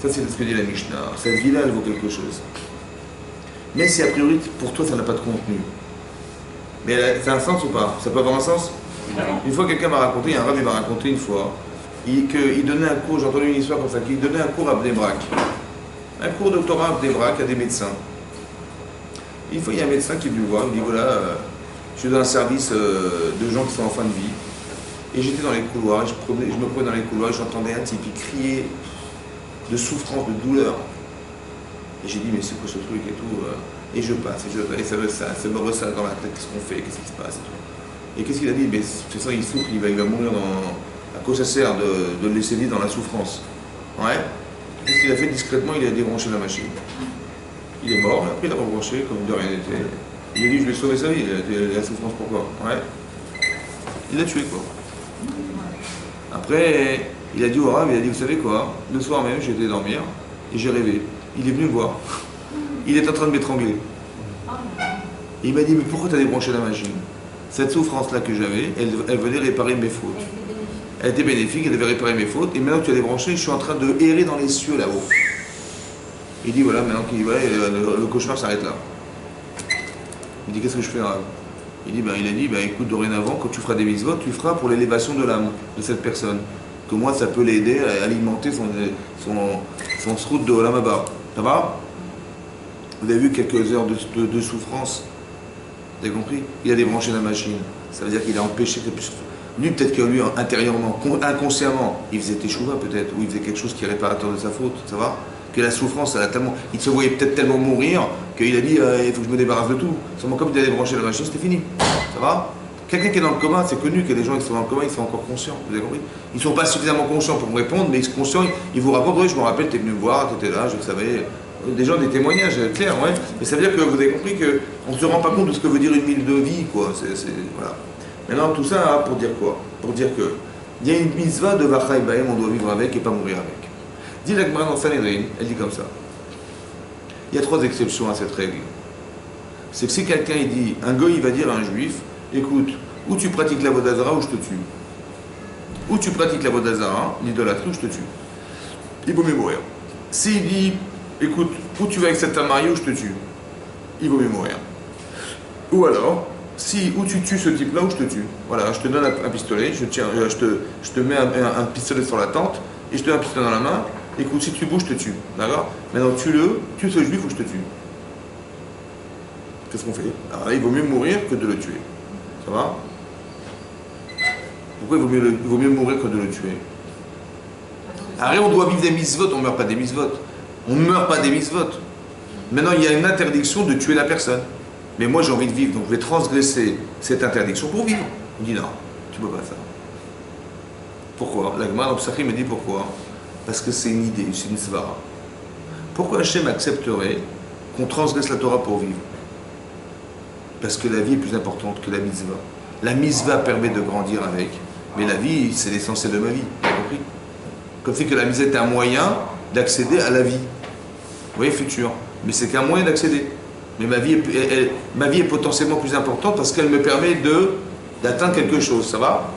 ça c'est ce que dit la Mishnah. Cette vie-là, elle vaut quelque chose. Mais si a priori, pour toi, ça n'a pas de contenu. Mais ça a un sens ou pas? Ça peut avoir un sens? Une fois, quelqu'un m'a raconté, un rabbin m'a raconté une fois, qu'il donnait un cours, j'ai entendu une histoire comme ça, qu'il donnait un cours à Bnei Brak. Un cours de Torah à Bnei Brak à des médecins. Une fois, il y a un médecin qui est venu me voir, il me dit voilà, je suis dans un service de gens qui sont en fin de vie. Et j'étais dans les couloirs, et je me promenais dans les couloirs, et j'entendais un type, il criait de souffrance, de douleur. Et j'ai dit, mais c'est quoi ce truc et tout? Et je passe, et ça me ressasse dans la tête, qu'est-ce qu'on fait, qu'est-ce qui se passe et tout. Et qu'est-ce qu'il a dit? Mais c'est ça, il souffre, il va mourir à quoi ça sert de le laisser vivre dans la souffrance? Ouais. Qu'est-ce qu'il a fait discrètement? Il a débranché la machine. Il est mort, après il a rebranché comme de rien n'était. Il a dit, je vais sauver sa vie, la souffrance pourquoi? Ouais. Il l'a tué quoi. Après, il a dit au Rav, il a dit, vous savez quoi? Le soir même, j'étais dormir et j'ai rêvé. Il est venu me voir. Il est en train de m'étrangler. Et il m'a dit, mais pourquoi tu as débranché la machine? Cette souffrance-là que j'avais, elle venait réparer mes fautes. Elle était bénéfique, elle devait réparer mes fautes. Et maintenant que tu as débranché, je suis en train de errer dans les cieux là-haut. Il dit, voilà, maintenant qu'il le cauchemar s'arrête là. Il dit, qu'est-ce que je fais, Rav? Il a dit, écoute, dorénavant, quand tu feras des mitzvot, tu feras pour l'élévation de l'âme de cette personne. Que moi, ça peut l'aider à alimenter son srout de Olam Haba. Ça va? Vous avez vu quelques heures de souffrance? Vous avez compris? Il a débranché la machine. Ça veut dire qu'il a empêché que lui, peut-être que lui, intérieurement, inconsciemment, il faisait teshuva peut-être, ou il faisait quelque chose qui est réparateur de sa faute. Ça va? Que la souffrance, il se voyait peut-être tellement mourir qu'il a dit il faut que je me débarrasse de tout. Seulement comme il a débranché la machine, c'était fini. Ça va? Quelqu'un qui est dans le coma, c'est connu que les gens qui sont dans le coma, ils sont encore conscients. Vous avez compris? Ils ne sont pas suffisamment conscients pour me répondre, mais ils sont conscients, ils vous racontent, oui, je me rappelle, tu es venu me voir, tu étais là, je le savais. Des gens, des témoignages, clairs, ouais. Mais ça veut dire que vous avez compris qu'on ne se rend pas compte de ce que veut dire une mille de vie, quoi. Voilà. Maintenant, tout ça, pour dire quoi? Pour dire que il y a une mitzvah de Vachai Bahem, on doit vivre avec et pas mourir avec. Dit la Gemara dans Sanhedrin, elle dit comme ça. Il y a 3 exceptions à cette règle. C'est que si quelqu'un il dit, un goy il va dire à un juif, écoute, ou tu pratiques la vodazara ou je te tue. Ou tu pratiques la vodazara, l'idolâtrie, ou je te tue. Il vaut mieux mourir. S'il dit, écoute, ou tu vas avec cette femme mariée ou je te tue. Il vaut mieux mourir. Ou alors, si, ou tu tues ce type-là ou je te tue. Voilà, je te donne un pistolet, je te mets un pistolet sur la tente et je te mets un pistolet dans la main. Écoute, si tu bouges, je te tue. D'accord? Maintenant, tue ce juif ou je te tue. Qu'est-ce qu'on fait? Alors là, il vaut mieux mourir que de le tuer. Ça va? Pourquoi il vaut mieux mourir que de le tuer? Après, on doit vivre des mitzvot, on ne meurt pas des mitzvot. On ne meurt pas des mitzvot. Maintenant, il y a une interdiction de tuer la personne. Mais moi, j'ai envie de vivre, donc je vais transgresser cette interdiction pour vivre. On dit non, tu ne peux pas ça. Pourquoi? L'Agma, l'Obsachim me dit pourquoi? Parce que c'est une idée, c'est une svara. Pourquoi Hachem accepterait qu'on transgresse la Torah pour vivre? Parce que la vie est plus importante que la mitzvah. La mitzvah permet de grandir avec, mais la vie, c'est l'essentiel de ma vie. Vous avez compris? Comme fait que la mitzvah est un moyen d'accéder à la vie. Vous voyez, futur. Mais c'est qu'un moyen d'accéder. Mais ma vie est potentiellement plus importante parce qu'elle me permet d'atteindre quelque chose. Ça va?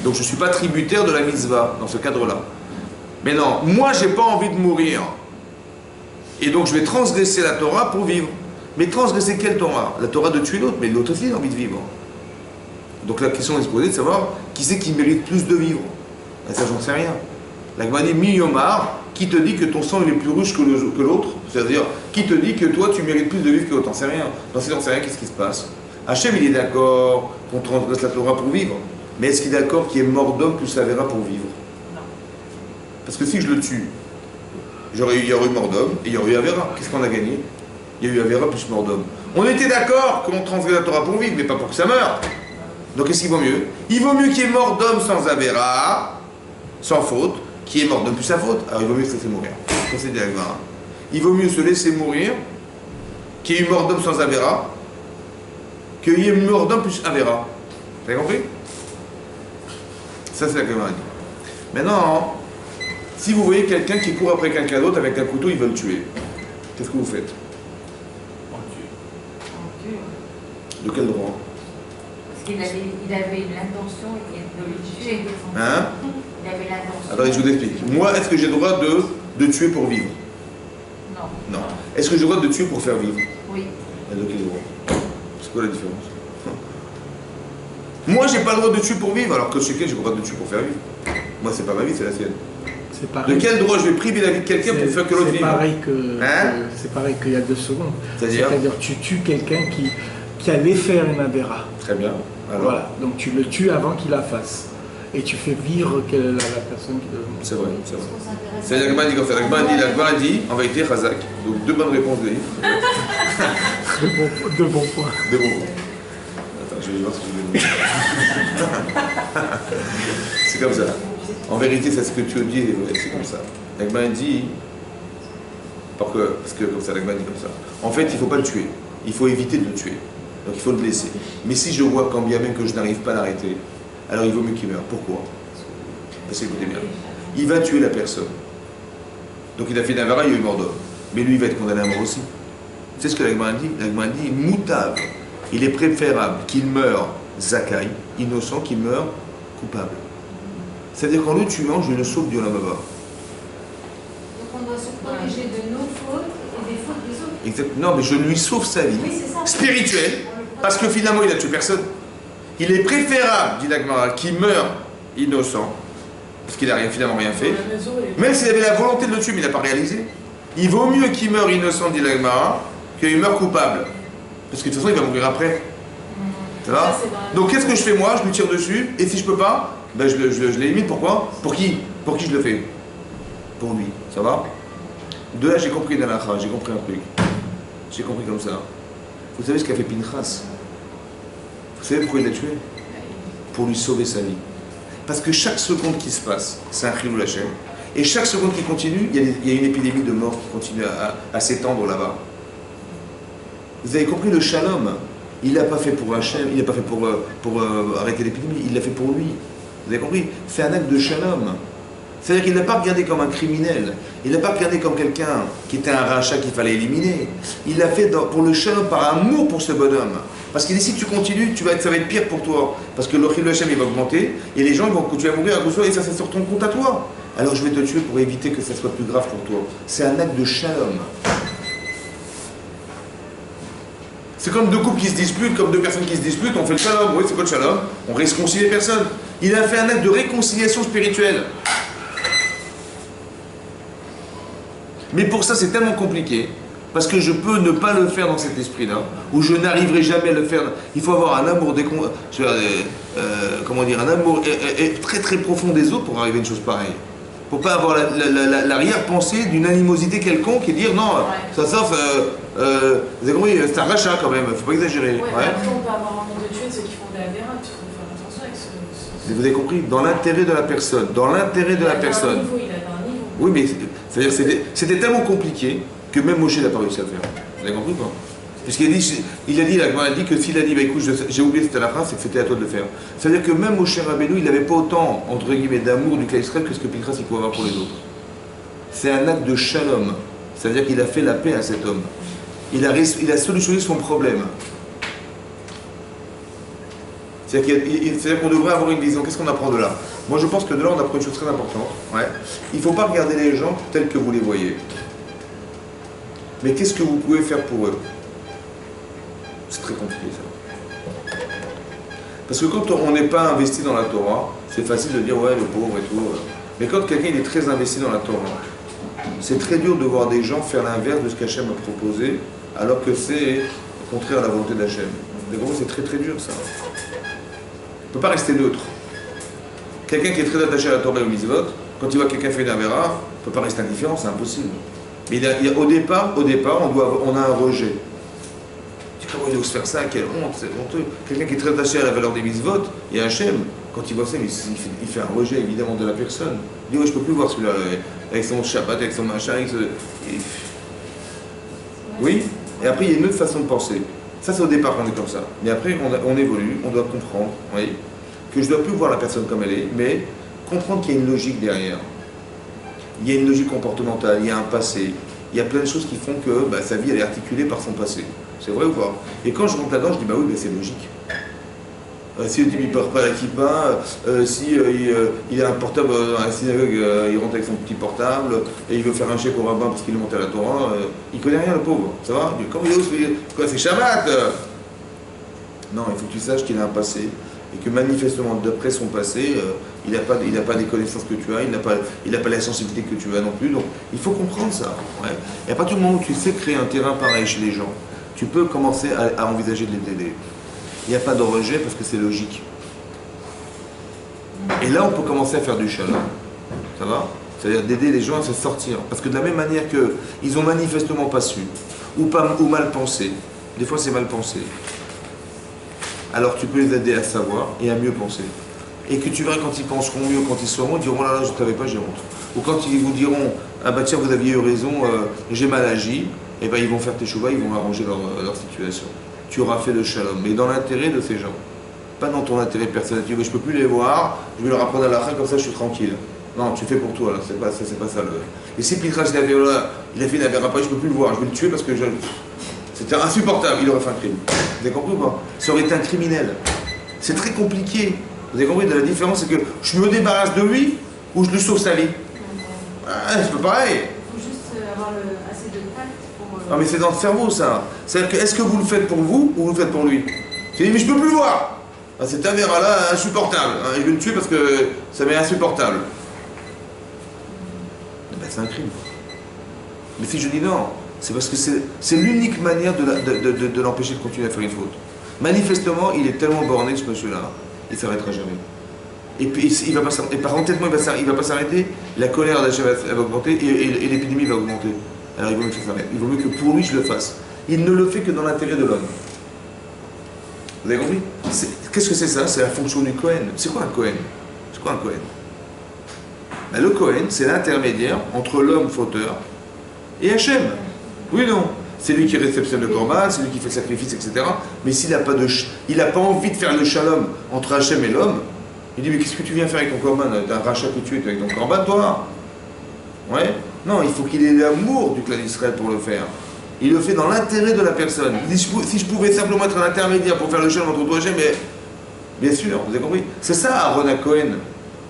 Donc je ne suis pas tributaire de la mitzvah dans ce cadre-là. Mais non, moi, je n'ai pas envie de mourir. Et donc je vais transgresser la Torah pour vivre. Mais transgresser quelle Torah? La Torah de tuer l'autre, mais l'autre aussi a envie de vivre. Donc la question est se poser de savoir qui c'est qui mérite plus de vivre. Et ça, j'en sais rien. La Gemara dit Miyomar, qui te dit que ton sang il est plus riche que l'autre? C'est-à-dire, qui te dit que toi tu mérites plus de vivre que l'autre? T'en sais rien. Dans ces j'en sais rien, qu'est-ce qui se passe? Hachem il est d'accord qu'on transgresse la Torah pour vivre. Mais est-ce qu'il est d'accord qu'il y ait mort d'homme plus la verra pour vivre? Non. Parce que si je le tue, il y aurait eu mort d'homme et il y aurait eu Avera. Qu'est-ce qu'on a gagné? Il y a eu Avera plus mort d'homme. On était d'accord qu'on transgresse la Torah pour vivre, mais pas pour que ça meure. Donc qu'est-ce qu'il vaut mieux? Il vaut mieux qu'il y ait mort d'homme sans Avera, sans faute, qu'il y ait mort d'homme plus sa faute. Alors il vaut mieux se laisser mourir. Ça c'est diagnostic. Il vaut mieux se laisser mourir qu'il y ait eu mort d'homme sans Avera, qu'il y ait mort d'homme plus Avera. Vous avez compris? Ça c'est la Gemara dit. Maintenant, si vous voyez quelqu'un qui court après quelqu'un d'autre avec un couteau, il veut le tuer. Qu'est-ce que vous faites? De quel droit? Parce qu'il avait l'intention de le tuer. Hein? Il avait l'intention. Attendez, je vous explique. Moi, est-ce que j'ai le droit de tuer pour vivre? Non. Non. Est-ce que j'ai le droit de tuer pour faire vivre? Oui. Et de quel droit? C'est quoi la différence? Moi, j'ai pas le droit de tuer pour vivre, alors que chez qui j'ai le droit de tuer pour faire vivre? Moi, c'est pas ma vie, c'est la sienne. C'est pareil. De quel droit je vais priver la vie de quelqu'un pour faire que l'autre vive? C'est pareil qu'il y a 2 secondes. C'est-à-dire tu tues quelqu'un qui allait faire une Avera. Très bien. Alors, voilà. Donc tu le tues avant qu'il la fasse. Et tu fais vivre la personne qui devait. c'est vrai, c'est vrai. C'est-à-dire que dit comme ça. La Gemara dit, en vérité, Razak. Donc 2 bonnes réponses de livre. De bons points. De bons points. Attends, je vais voir ce que je vais dire. C'est comme ça. En vérité, c'est ce que tu dis, c'est comme ça. La Gemara dit, parce que comme ça, la Gemara dit comme ça. En fait, il ne faut pas le tuer. Il faut éviter de le tuer. Donc il faut le blesser. Mais si je vois quand bien même que je n'arrive pas à l'arrêter, alors il vaut mieux qu'il meure. Pourquoi? Parce que écoutez bien. Il va tuer la personne. Donc il a fait une avara, il y a eu mort d'homme. Mais lui, il va être condamné à mort aussi. C'est ce que la Gemara dit. La Gemara dit, moutav. Il est préférable qu'il meure zakai, innocent, qu'il meure coupable. C'est-à-dire qu'en le tuant, je le sauve du Olam Haba. Donc on doit se protéger de nos fautes et des fautes des autres. Exact. Non, mais je lui sauve sa vie Oui, c'est ça. spirituelle, parce que finalement, il n'a tué personne. Il est préférable, dit la Gemara, qu'il meure innocent, parce qu'il n'a finalement rien fait, même s'il avait la volonté de le tuer, mais il n'a pas réalisé. Il vaut mieux qu'il meure innocent, dit la Gemara, qu'il meure coupable. Parce que de toute façon, il va mourir après. Ça va? Donc qu'est-ce que je fais moi? Je lui tire dessus, et si je peux pas, ben je l'élimine. Pourquoi? Pour qui? Pour qui je le fais? Pour lui. Ça va? De là, j'ai compris dans l'akha, j'ai compris un truc. J'ai compris comme ça. Vous savez ce qu'a fait Pinchas? Vous savez pourquoi il l'a tué? Pour lui sauver sa vie. Parce que chaque seconde qui se passe, c'est un chilou Hashem. Et chaque seconde qui continue, il y a une épidémie de mort qui continue à s'étendre là-bas. Vous avez compris le shalom? Il ne l'a pas fait pour Hachem, il ne l'a pas fait pour arrêter l'épidémie, il l'a fait pour lui. Vous avez compris? C'est un acte de shalom. C'est-à-dire qu'il ne l'a pas regardé comme un criminel, il ne l'a pas regardé comme quelqu'un qui était un rachat qu'il fallait éliminer. Il l'a fait pour le shalom, par amour pour ce bonhomme. Parce qu'il dit si tu continues, ça va être pire pour toi. Parce que le chilou Hashem il va augmenter et les gens tu vas mourir à cause de toi et ça c'est sur ton compte à toi. Alors je vais te tuer pour éviter que ça soit plus grave pour toi. C'est un acte de shalom. C'est comme deux couples qui se disputent, comme deux personnes qui se disputent, on fait le shalom. Oui, c'est quoi le shalom? On réconcilie les personnes. Il a fait un acte de réconciliation spirituelle. Mais pour ça, c'est tellement compliqué, parce que je peux ne pas le faire dans cet esprit-là, ou je n'arriverai jamais à le faire. Il faut avoir un amour comment dire, un amour très très profond des autres pour arriver à une chose pareille. Il ne faut pas avoir l'arrière-pensée d'une animosité quelconque et dire non, ça sauf, vous avez compris, c'est un rachat quand même, il ne faut pas exagérer. Ouais, après on peut avoir envie de tuer ceux qui font des avérates, il faut faire attention avec ce... Vous avez compris, dans l'intérêt de la personne, dans l'intérêt de la personne. Il avait un niveau. Oui, mais c'était tellement compliqué que même Moshe n'a pas réussi à le faire. Vous avez compris ou pas? Puisqu'il a dit que s'il a dit, bah, écoute, j'ai oublié, c'était la phrase, c'est que c'était à toi de le faire. C'est-à-dire que même Moshe Rabbeinu, il n'avait pas autant, entre guillemets, d'amour du clan Israël que ce que Pinchas il pouvait avoir pour les autres. C'est un acte de shalom. C'est-à-dire qu'il a fait la paix à cet homme. Il a solutionné son problème. C'est-à-dire qu'on devrait avoir une vision. Qu'est-ce qu'on apprend de là? Moi, je pense que de là, on apprend une chose très importante. Ouais. Il ne faut pas regarder les gens tels que vous les voyez. Mais qu'est-ce que vous pouvez faire pour eux? C'est très compliqué, ça. Parce que quand on n'est pas investi dans la Torah, c'est facile de dire, ouais, le pauvre et tout. Mais quand quelqu'un est très investi dans la Torah, c'est très dur de voir des gens faire l'inverse de ce qu'Hachem a proposé, alors que c'est contraire à la volonté d'Hachem. C'est très très dur, ça. On ne peut pas rester neutre. Quelqu'un qui est très attaché à la Torah et au mitzvot, quand il voit quelqu'un faire une avéra, il ne peut pas rester indifférent, c'est impossible. Mais au départ, on a un rejet. Comment il ose faire ça? Quelle honte, c'est honteux. Quelqu'un qui est très attaché à la valeur des mitzvot, et Hachem, quand il voit ça, il fait un rejet évidemment de la personne. Il dit, ouais, je ne peux plus voir celui-là, avec son Shabbat, avec son machin, Oui, et après il y a une autre façon de penser. Ça c'est au départ qu'on est comme ça. Mais après on évolue, on doit comprendre, oui, que je ne dois plus voir la personne comme elle est, mais comprendre qu'il y a une logique derrière. Il y a une logique comportementale, il y a un passé, il y a plein de choses qui font que sa vie elle est articulée par son passé. C'est vrai ou pas? Et quand je rentre là-dedans, je dis bah oui, c'est logique. Si le type il ne porte pas la kippa, si il a un portable dans la synagogue, il rentre avec son petit portable et il veut faire un chèque au rabbin parce qu'il est monté à la Torah, il connaît rien le pauvre, ça va? Comment il ose? Quoi, c'est Shabbat? Non, il faut que tu saches qu'il a un passé et que manifestement d'après son passé, il n'a pas des connaissances que tu as, il n'a pas la sensibilité que tu as non plus, donc il faut comprendre ça. Ouais. Et à partir du moment où tu sais créer un terrain pareil chez les gens, tu peux commencer à envisager de les aider. Il n'y a pas de rejet parce que c'est logique. Et là, on peut commencer à faire du shalom. Ça va? C'est-à-dire d'aider les gens à se sortir. Parce que de la même manière qu'ils ont manifestement pas su, ou mal pensé, des fois c'est mal pensé, alors tu peux les aider à savoir et à mieux penser. Et que tu verras quand ils penseront mieux, quand ils sauront, ils diront, oh là là, je ne savais pas, j'ai honte. Ou quand ils vous diront, ah bah tiens, vous aviez eu raison, j'ai mal agi, et ben ils vont faire tes chouvas, ils vont arranger leur situation. Tu auras fait le shalom, mais dans l'intérêt de ces gens. Pas dans ton intérêt personnel. Tu dis, mais je ne peux plus les voir, je vais leur apprendre à la fin, comme ça je suis tranquille. Non, tu fais pour toi, là, c'est pas ça. Et si Pinchas il a fait une affaire, je ne peux plus le voir, je vais le tuer parce que c'était insupportable, il aurait fait un crime. Vous avez compris ou pas? Ça aurait été un criminel. C'est très compliqué. Vous avez compris? La différence, c'est que je me débarrasse de lui ou je lui sauve sa vie. C'est pas pareil. Il faut juste avoir assez de tact pour... Non mais c'est dans le cerveau ça. C'est-à-dire que est-ce que vous le faites pour vous ou vous le faites pour lui? Tu dis mais je peux plus le voir. Cet avéra-là, insupportable. Je vais le tuer parce que ça m'est insupportable. C'est un crime. Mais si je dis non, c'est parce que c'est l'unique manière de l'empêcher de continuer à faire une faute. Manifestement, il est tellement borné ce monsieur-là, il ne s'arrêtera jamais. Et puis il va pas s'arrêter. Et par contre, tellement il va pas s'arrêter, la colère d'Hachem va augmenter et l'épidémie va augmenter. Alors il vaut mieux que ça s'arrête. Il vaut mieux que pour lui je le fasse. Il ne le fait que dans l'intérêt de l'homme. Vous avez compris? Qu'est-ce que c'est ça? C'est la fonction du Kohen. C'est quoi un Kohen? C'est quoi un Kohen? Ben, le Kohen, c'est l'intermédiaire entre l'homme fauteur et Hachem. Oui, non. C'est lui qui réceptionne le korban, c'est lui qui fait le sacrifice, etc. Mais s'il n'a pas envie de faire le shalom entre Hachem et l'homme, il dit mais qu'est-ce que tu viens faire avec ton korban? T'as un rachat que tu es avec ton korban, toi? Ouais. Non, il faut qu'il ait l'amour du clan d'Israël pour le faire. Il le fait dans l'intérêt de la personne. Il dit si je pouvais simplement être un intermédiaire pour faire le shalom entre toi et Hachem, mais bien sûr, vous avez compris? C'est ça Aaron à Cohen.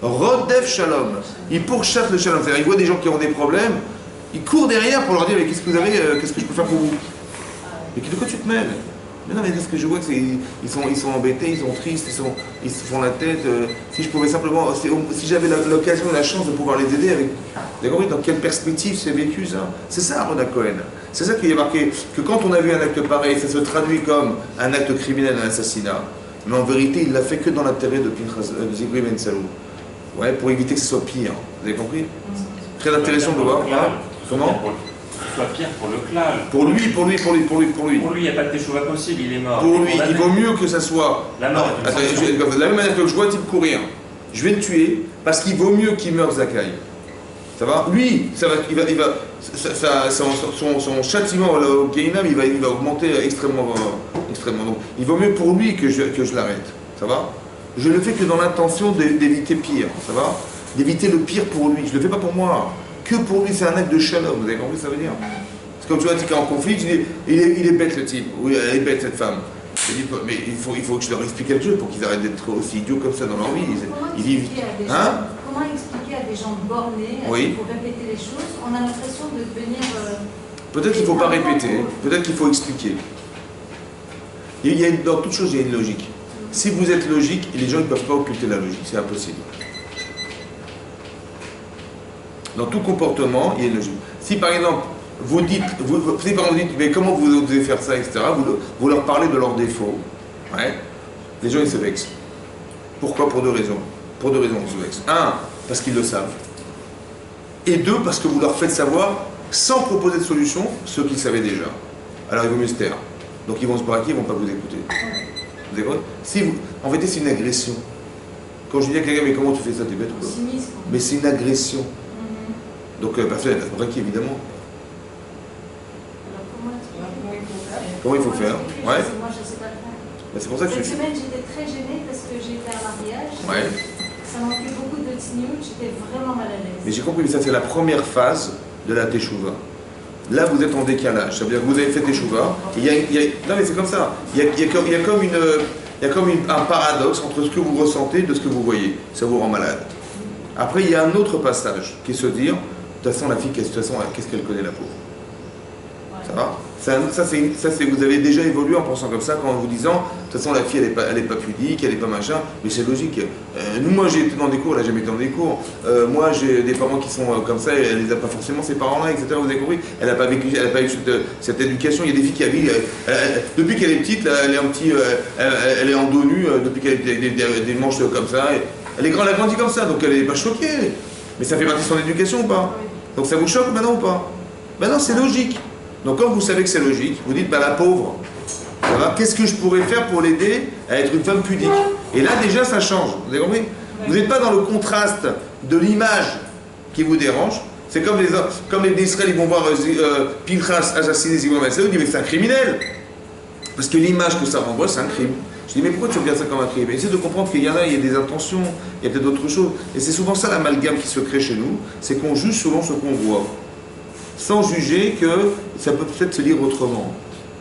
Rodef Shalom. Il pourchasse le shalom. C'est-à-dire, il voit des gens qui ont des problèmes, il court derrière pour leur dire mais qu'est-ce que vous avez, qu'est-ce que je peux faire pour vous? Mais de quoi tu te mêles? Mais non, mais ce que je vois, c'est ils sont embêtés, ils sont tristes, ils se font la tête. Si je pouvais simplement, si j'avais l'occasion et la chance de pouvoir les aider, avec, vous avez compris dans quelle perspective c'est vécu ça? C'est ça, Rona Cohen. C'est ça qui est marqué, que quand on a vu un acte pareil, ça se traduit comme un acte criminel, un assassinat. Mais en vérité, il l'a fait que dans l'intérêt de Zikri Ben Salou. Ouais, pour éviter que ce soit pire. Vous avez compris? Très intéressant de voir. Comment? Soit pire pour le clal. Pour lui. Pour lui, il n'y a pas de teshuva possible, il est mort. Pour lui, il vaut mieux que ça soit. La mort. De la même manière que je vois un type courir, je vais le tuer parce qu'il vaut mieux qu'il meure Zakai. Ça va? Lui, son châtiment au Kéinam, il va augmenter extrêmement. Donc, il vaut mieux pour lui que je l'arrête. Ça va? Je le fais que dans l'intention d'éviter pire. Ça va? D'éviter le pire pour lui. Je ne le fais pas pour moi. Que pour lui, c'est un acte de shalom. Vous avez compris ce que ça veut dire? C'est comme tu vois, tu es en conflit, tu dis, il est bête le type. Oui, elle est bête cette femme. Je dis, mais il faut que je leur explique quelque chose pour qu'ils arrêtent d'être aussi idiots comme ça dans leur vie. Comment expliquer à des gens bornés, oui. qu'il faut répéter les choses? On a l'impression de devenir... Peut-être qu'il ne faut pas répéter, peut-être qu'il faut expliquer. Dans toute chose, il y a une logique. Si vous êtes logique, les gens ne peuvent pas occulter la logique, c'est impossible. Dans tout comportement, il y a une logique. Si par exemple, vous dites, mais comment vous devez faire ça, etc., vous leur parlez de leurs défauts, ouais, les gens ils se vexent. Pourquoi? Pour deux raisons. Pour deux raisons ils se vexent. Un, parce qu'ils le savent. Et deux, parce que vous leur faites savoir, sans proposer de solution, ce qu'ils savaient déjà. Alors il vaut mieux se taire. Donc ils vont se braquer, ils ne vont pas vous écouter. Vous avez compris? En fait, c'est une agression. Quand je dis à quelqu'un, mais comment tu fais ça, t'es bête ou quoi? Mais c'est une agression. Donc personne n'est à se braquer, évidemment. Comment il faut faire? Ouais. Moi, je ne sais pas le faire. C'est pour ça que Cette semaine, j'étais très gênée parce que j'étais à un mariage. Ouais. Ça manquait beaucoup de tignout, j'étais vraiment mal à l'aise. Mais j'ai compris, mais ça c'est la première phase de la teshuva. Là, vous êtes en décalage. Ça veut dire que vous avez fait teshuva. Non, mais c'est comme ça. Il y a comme un paradoxe entre ce que vous ressentez et de ce que vous voyez. Ça vous rend malade. Après, il y a un autre passage qui est se dire, de toute façon, la fille, qu'est-ce qu'elle connaît, la pauvre? Ça va? Vous avez déjà évolué en pensant comme ça, en vous disant, de toute façon, la fille, elle est pas pudique, elle est pas machin, mais c'est logique. Moi, j'ai été dans des cours, elle n'a jamais été dans des cours. Moi, j'ai des parents qui sont comme ça, elle les a pas forcément, ces parents-là, etc. Vous avez compris? Elle n'a pas vécu, cette éducation. Il y a des filles qui habitent, depuis qu'elle est petite, là, elle est en dos nu, depuis qu'elle a des manches comme ça. Elle a grandi comme ça, donc elle n'est pas choquée. Mais ça fait partie de son éducation ou pas? Donc ça vous choque maintenant ou pas? Ben non, c'est logique. Donc quand vous savez que c'est logique, vous dites, bah la pauvre, ça va, qu'est-ce que je pourrais faire pour l'aider à être une femme pudique? Et là déjà ça change, vous avez compris? Vous n'êtes pas dans le contraste de l'image qui vous dérange. C'est comme les Israéliens, ils vont voir Pinchas assassiner Zikri Ben Salou, ils disent, mais c'est un criminel. Parce que l'image que ça renvoie, c'est un crime. Je dis, mais pourquoi tu regardes ça comme un crime? Essayez de comprendre qu'il y en a, il y a des intentions, il y a peut-être d'autres choses. Et c'est souvent ça l'amalgame qui se crée chez nous, c'est qu'on juge souvent ce qu'on voit, sans juger que ça peut peut-être se lire autrement.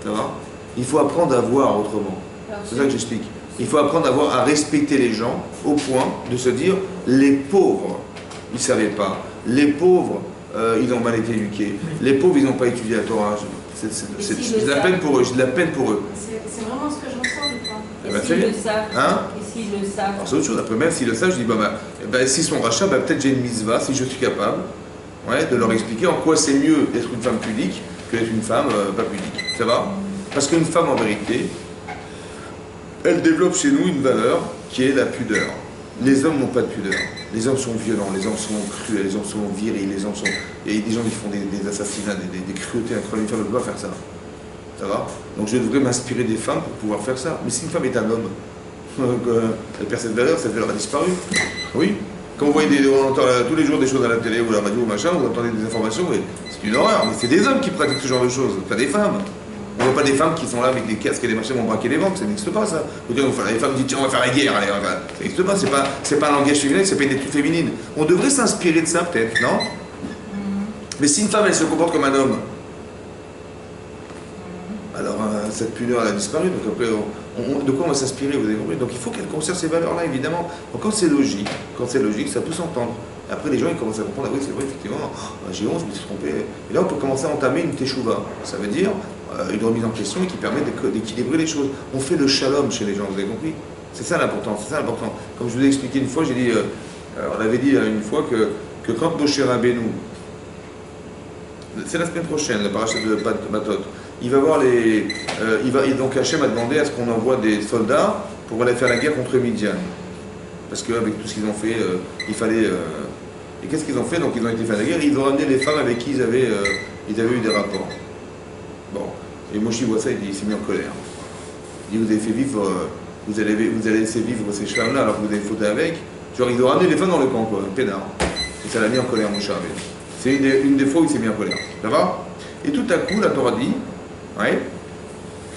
Ça va? Il faut apprendre à voir autrement. C'est ça que j'explique. Il faut apprendre à respecter les gens au point de se dire, les pauvres, ils ne savaient pas. Les pauvres, ils ont mal été éduqués. Les pauvres, ils n'ont pas étudié la Torah. J'ai de la peine pour eux. J'ai de la peine pour eux. C'est vraiment ce que je ressens du temps. Et s'ils le savent, alors c'est autre chose. Après, même s'ils le savent, je dis, s'ils sont rachats, peut-être j'ai une mitzvah, si je suis capable, ouais, de leur expliquer en quoi c'est mieux d'être une femme pudique que d'être une femme pas pudique. Ça va? Parce qu'une femme, en vérité, elle développe chez nous une valeur qui est la pudeur. Les hommes n'ont pas de pudeur. Les hommes sont violents, les hommes sont cruels, les hommes sont virils, les hommes sont... Et des gens qui font des assassinats, des cruautés incroyables. Une femme ne peut pas faire ça. Ça va? Donc je devrais m'inspirer des femmes pour pouvoir faire ça. Mais si une femme est un homme, elle perd cette valeur a disparu. Oui. Quand vous voyez on entend tous les jours des choses à la télé ou à la radio ou machin, vous entendez des informations, c'est une horreur. Mais c'est des hommes qui pratiquent ce genre de choses, pas des femmes. On ne voit pas des femmes qui sont là avec des casques et des machins vont braquer les banques, ça n'existe pas ça. Les femmes disent tiens on va faire la guerre, allez, ça n'existe pas, c'est pas un langage féminin, c'est pas une étude féminine. On devrait s'inspirer de ça peut-être, non? Mais si une femme elle se comporte comme un homme, alors cette pudeur elle a disparu, donc après de quoi on va s'inspirer, vous avez compris? Donc il faut qu'elle conserve ces valeurs-là évidemment. Donc quand c'est logique, ça peut s'entendre. Après les gens ils commencent à comprendre, ah oui c'est vrai effectivement, j'ai honte, je me suis trompé. Et là on peut commencer à entamer une teshuva. Ça veut dire, une remise en question et qui permet d'équilibrer les choses. On fait le shalom chez les gens, vous avez compris? C'est ça l'important, c'est ça l'important. Comme je vous ai expliqué une fois, j'ai dit, on avait dit une fois que quand Moshe Rabbeinu, c'est la semaine prochaine, la paracha de Matot, il va voir et donc Hachem a demandé à ce qu'on envoie des soldats pour aller faire la guerre contre Midian. Parce qu'avec tout ce qu'ils ont fait, il fallait... et qu'est-ce qu'ils ont fait? Donc ils ont été faire la guerre, ils ont ramené les femmes avec qui ils avaient eu des rapports. Bon, et Moshe voit ça, il s'est mis en colère. Il dit, vous avez fait vivre, vous allez laisser vivre ces femmes-là alors que vous avez fauté avec. Genre, ils ont ramené les femmes dans le camp, quoi, un pénard. Et ça l'a mis en colère, Moshe Rabbeinu. C'est une des fois où il s'est mis en colère. Ça va? Et tout à coup, la Torah dit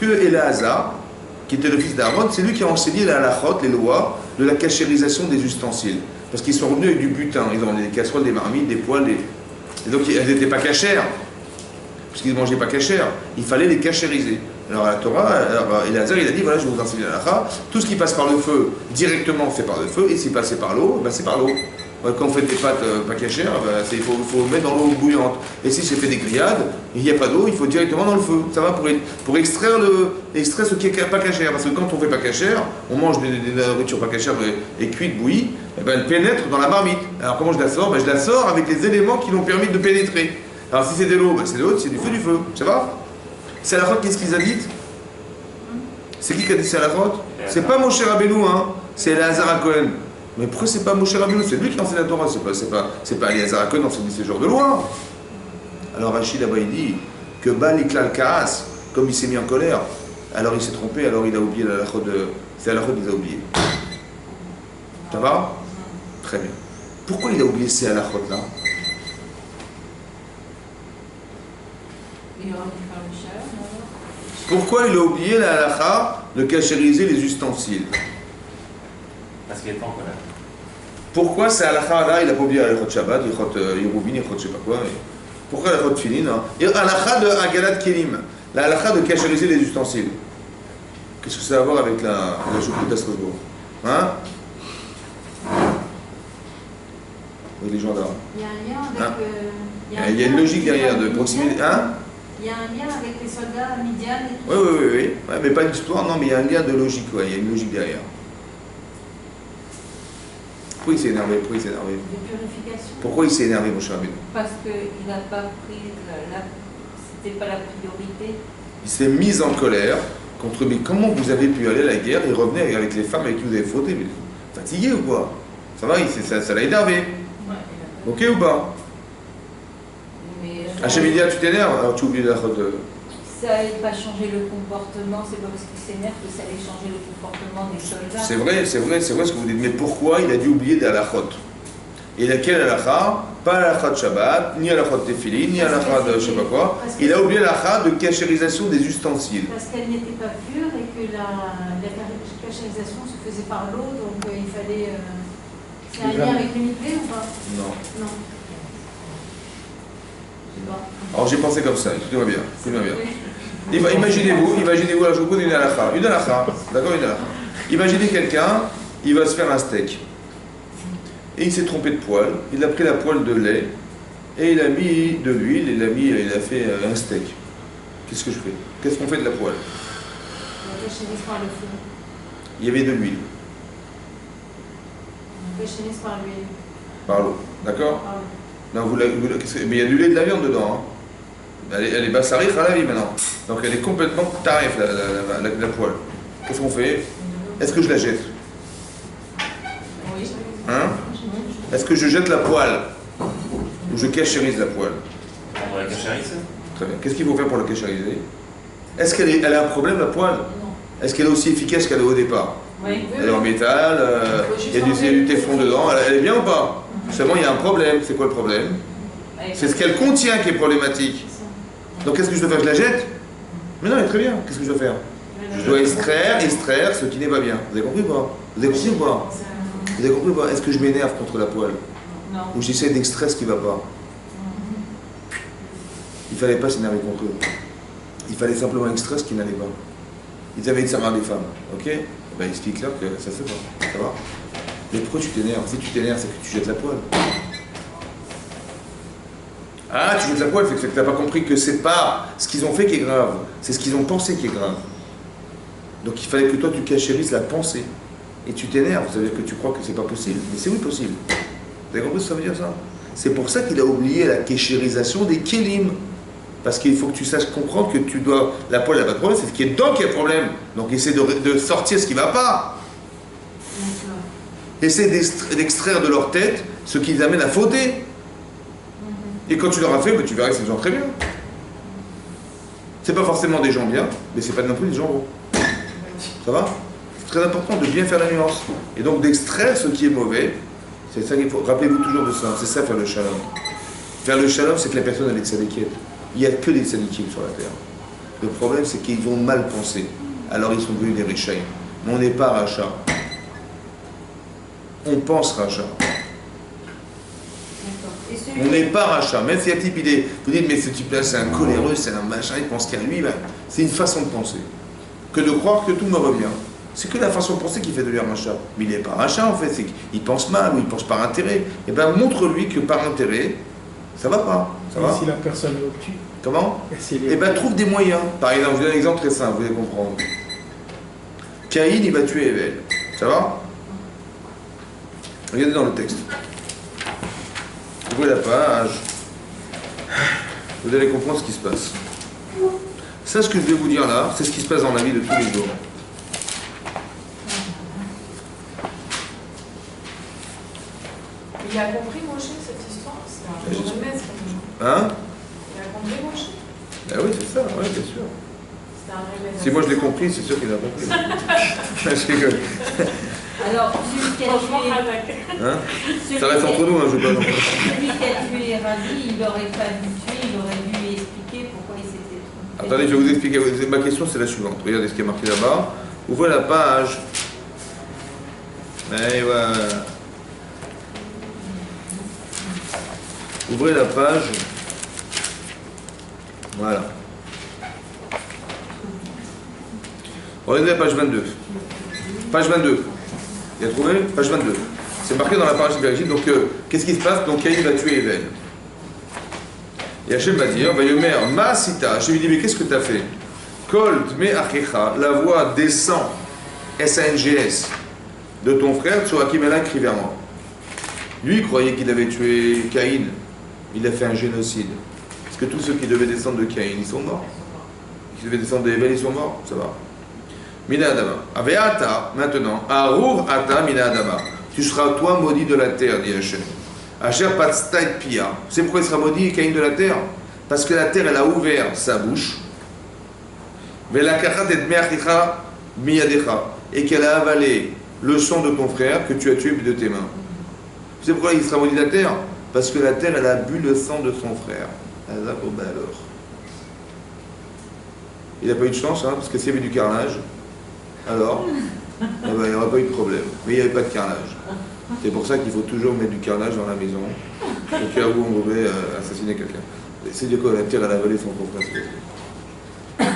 que Éléazar, qui était le fils d'Aaron, c'est lui qui a enseigné la halachot, les lois de la cachérisation des ustensiles. Parce qu'ils sont revenus avec du butin. Ils ont des casseroles, des marmites, des poêles. Et donc, elles n'étaient pas cachères. Parce qu'ils ne mangeaient pas cachères. Il fallait les cachériser. Alors, à la Torah, Éléazar, il a dit, voilà, je vais vous enseigner la halakha. Tout ce qui passe par le feu, directement, c'est par le feu. Et s'il passait par l'eau, ben, c'est par l'eau. Quand on fait des pâtes pas cachères, ben, il faut mettre dans l'eau bouillante. Et si c'est fait des grillades, il n'y a pas d'eau, il faut directement dans le feu. Ça va pour extraire ce qui n'est pas cachère. Parce que quand on ne fait pas cachère, on mange de la nourriture pas cachère et cuite, bouillie, et ben, elle pénètre dans la marmite. Alors comment je la sors? Ben, je la sors avec les éléments qui l'ont permis de pénétrer. Alors si c'est de l'eau, ben, c'est de l'eau, c'est du feu. Ça va? C'est la faute, qu'est-ce qu'ils a dit? C'est qui a dit c'est la faute? C'est pas Moshe Rabbeinu, hein? C'est Éléazar HaKohen. Mais pourquoi c'est pas Moshe Rabbeinu? C'est lui qui enseigne la Torah, c'est pas Éléazar HaKohen qui enseigne ces genres de loi. Alors Rachid là-bas il dit que Baliklal Kaas, comme il s'est mis en colère, alors il s'est trompé, alors il a oublié la halachot de... C'est la halachot qu'il a oublié. Ça va? Très bien. Pourquoi il a oublié ces halachot là? Pourquoi il a oublié la halakha de cachériser les ustensiles? Parce qu'il est pas en colère. Pourquoi c'est halakha là, il n'a pas oublié la halakha de Shabbat, la halakha de Yerubin, la halakha de je sais pas quoi. Pourquoi la halakha de Filin? Et la halakha de Agalat Kelim, la halakha de cachériser les ustensiles. Qu'est-ce que ça a à voir avec la choucroute à Strasbourg? Hein? Avec les gendarmes. Il y a un lien avec... Il y a une logique derrière de proximité. Hein? Il y a un lien avec les soldats Midian et tout. Oui. Ouais, mais pas une histoire, non, mais il y a un lien de logique, ouais. Il y a une logique derrière. Pourquoi il s'est énervé? De purification. Pourquoi il s'est énervé, mon cher Rabbeinu? Parce qu'il n'a pas pris c'était pas la priorité. Il s'est mis en colère contre mais comment vous avez pu aller à la guerre et revenir avec les femmes avec qui vous avez fauté? Mais fatigué ou quoi? Ça va, ça l'a énervé. Ouais, ok ou pas? Hachem tu t'énerves, alors tu oublies la route de... Ça n'allait pas changer le comportement, c'est pas parce qu'il s'énerve que ça allait changer le comportement des soldats. C'est vrai ce que vous dites, mais pourquoi il a dû oublier des halachot? Et laquelle halakha? Pas halakha de Shabbat, ni halakha de Tefillin, ni halakha de je sais pas quoi. Il a oublié halakha de cachérisation des ustensiles. Parce qu'elle n'était pas pure et que la cachérisation se faisait par l'eau, donc il fallait... C'est un lien avec l'unité ou pas? Non. Alors j'ai pensé comme ça, écoutez-moi bien. Imaginez-vous, alors je vous pose une halakha, d'accord, une halakha. Imaginez quelqu'un, il va se faire un steak. Et il s'est trompé de poêle, il a pris la poêle de lait, et il a mis de l'huile, il a fait un steak. Qu'est-ce que je fais? Qu'est-ce qu'on fait de la poêle? On cachérise par le feu. Il y avait de l'huile. On cachérise par l'huile. Par l'eau, d'accord? Non, mais il y a du lait et de la viande dedans. Hein. Elle est bassari khalavi maintenant. Donc elle est complètement tarif, la poêle. Qu'est-ce qu'on fait? Est-ce que je la jette? Oui. Hein? Est-ce que je jette la poêle? Ou je cachérise la poêle? On va la cachériser. Très bien. Qu'est-ce qu'il faut faire pour la cachériser? Est-ce qu'elle a un problème, la poêle? Non. Est-ce qu'elle est aussi efficace qu'elle est au départ? Oui. Elle est en métal, il y a du téflon dedans, elle est bien ou pas? Seulement il y a un problème. C'est quoi le problème? C'est ce qu'elle contient qui est problématique. Donc qu'est-ce que je dois faire? Je la jette? Mais non, elle est très bien. Qu'est-ce que je dois faire? Je dois extraire ce qui n'est pas bien. Vous avez compris ou pas? Vous avez compris ou pas? Vous avez compris ou pas? Est-ce que je m'énerve contre la poêle? Non. Ou j'essaie d'extraire ce qui ne va pas? Il ne fallait pas s'énerver contre eux. Il fallait simplement extraire ce qui n'allait pas. Ils avaient une serment des femmes. Ok? Ben explique-leur que ça se fait pas. Ça va? Mais pourquoi tu t'énerves? Si tu t'énerves, c'est que tu jettes la poêle. Ah, tu veux de la poêle, c'est que tu n'as pas compris que c'est pas ce qu'ils ont fait qui est grave, c'est ce qu'ils ont pensé qui est grave. Donc il fallait que toi tu cachérisses la pensée. Et tu t'énerves, ça veut dire que tu crois que c'est pas possible. Mais c'est oui possible. Vous avez compris ce que ça veut dire ça? C'est pour ça qu'il a oublié la kéchérisation des kélim. Parce qu'il faut que tu saches comprendre que tu dois. La poêle n'a pas de problème, c'est ce qui est dedans qui a le problème. Donc essaie de sortir ce qui ne va pas. Essaie d'extraire de leur tête ce qui les amène à fauter. Et quand tu l'auras fait, tu verras que c'est des gens très bien. C'est pas forcément des gens bien, mais c'est pas non plus des gens bons. Ça va? C'est très important de bien faire la nuance. Et donc d'extraire ce qui est mauvais, c'est ça qu'il faut. Rappelez-vous toujours de ça, c'est ça faire le shalom. Faire le shalom, c'est que la personne elle est tzadikim. Il n'y a que des tzadikim sur la terre. Le problème, c'est qu'ils ont mal pensé. Alors ils sont devenus des richaïs. Mais on n'est pas rachat. On pense rachat. On n'est pas rachat. Même si un type, il est. Vous dites, mais ce type-là, c'est un coléreux, c'est un machin, il pense qu'à lui. Ben, c'est une façon de penser. Que de croire que tout me revient. C'est que la façon de penser qui fait devenir rachat. Mais il n'est pas rachat, en fait. C'est qu'il pense mal ou il pense par intérêt. Et bien, montre-lui que par intérêt, ça va pas. Ça va? Si la personne le tue. Comment? Et bien, trouve des moyens. Par exemple, je vous donne un exemple très simple, vous allez comprendre. Caïn, il va tuer Evel. Ça va? Regardez dans le texte. Ouvrez la page. Vous allez comprendre ce qui se passe. Ça, ce que je vais vous dire là, c'est ce qui se passe dans la vie de tous les jours. Il a compris, Moshe, cette histoire? C'est un remède, Hein? Il a compris, Moshe? Ben oui, c'est ça, ouais, bien sûr. C'est un remède. Si moi je l'ai compris, c'est sûr qu'il a compris. Je rigole. Alors, celui qui a tué, Hein? Ça reste entre nous, hein, je veux pas. celui qui a tué Ravi, il n'aurait pas dû tuer, il aurait dû expliquer pourquoi il s'était trompé. Attendez, je vais vous expliquer. Ma question, c'est la suivante. Regardez ce qui est marqué là-bas. Ouvrez la page. Et voilà. Ouvrez la page. Voilà. Regardez la page 22. Page 22. Il a trouvé? Page 22. C'est marqué dans la page d'origine. Donc, qu'est-ce qui se passe? Donc, Caïn va tuer Evel. Et Hachem va dire, Vayomer, ma sita. Hachem lui dit, mais qu'est-ce que tu as fait? Kolt me achecha, la voix descend, S-A-N-G-S, de ton frère, sur Akimela écrit vers moi. Lui, il croyait qu'il avait tué Caïn. Il a fait un génocide. Parce que tous ceux qui devaient descendre de Caïn, ils sont morts. Ceux qui devaient descendre de Evel, ils sont morts. Ça va. Mina Adama. Aveata, maintenant, Arour Ata Mina Adama. Tu seras toi maudit de la terre, dit Hachem. Asher Patstaït Pia. C'est pourquoi il sera maudit Caïn de la terre? Parce que la terre, elle a ouvert sa bouche. Et qu'elle a avalé le sang de ton frère que tu as tué de tes mains. C'est pourquoi il sera maudit de la terre? Parce que la terre, elle a bu le sang de son frère. Alors. Il n'a pas eu de chance, hein, parce que s'il y avait du carnage, alors, eh ben, il n'y aurait pas eu de problème. Mais il n'y avait pas de carnage. C'est pour ça qu'il faut toujours mettre du carnage dans la maison, au cas où on voudrait assassiner quelqu'un. C'est du coup la terre, elle a avalé son propre frère.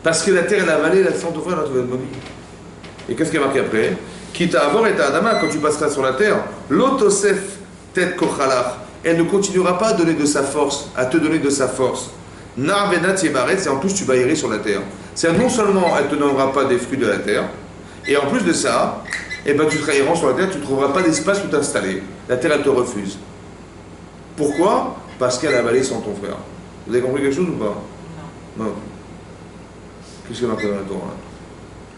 Parce que la terre, elle a avalé la sang de ton frère, là, tu vas être maudit. Et qu'est-ce qui est marqué après? Quitte à avoir et à Adama, quand tu passeras sur la terre, l'autosef tête kochalach, elle ne continuera pas à donner de sa force, à te donner de sa force. Narvenat yebaret, c'est en plus tu vas errer sur la terre. C'est non seulement elle ne te donnera pas des fruits de la terre, et en plus de ça, eh ben, tu seras errant sur la terre, tu ne trouveras pas d'espace où t'installer. La terre, elle te refuse. Pourquoi? Parce qu'elle a avalé sans ton frère. Vous avez compris quelque chose ou pas? Non. Qu'est-ce qui est marqué dans la Torah?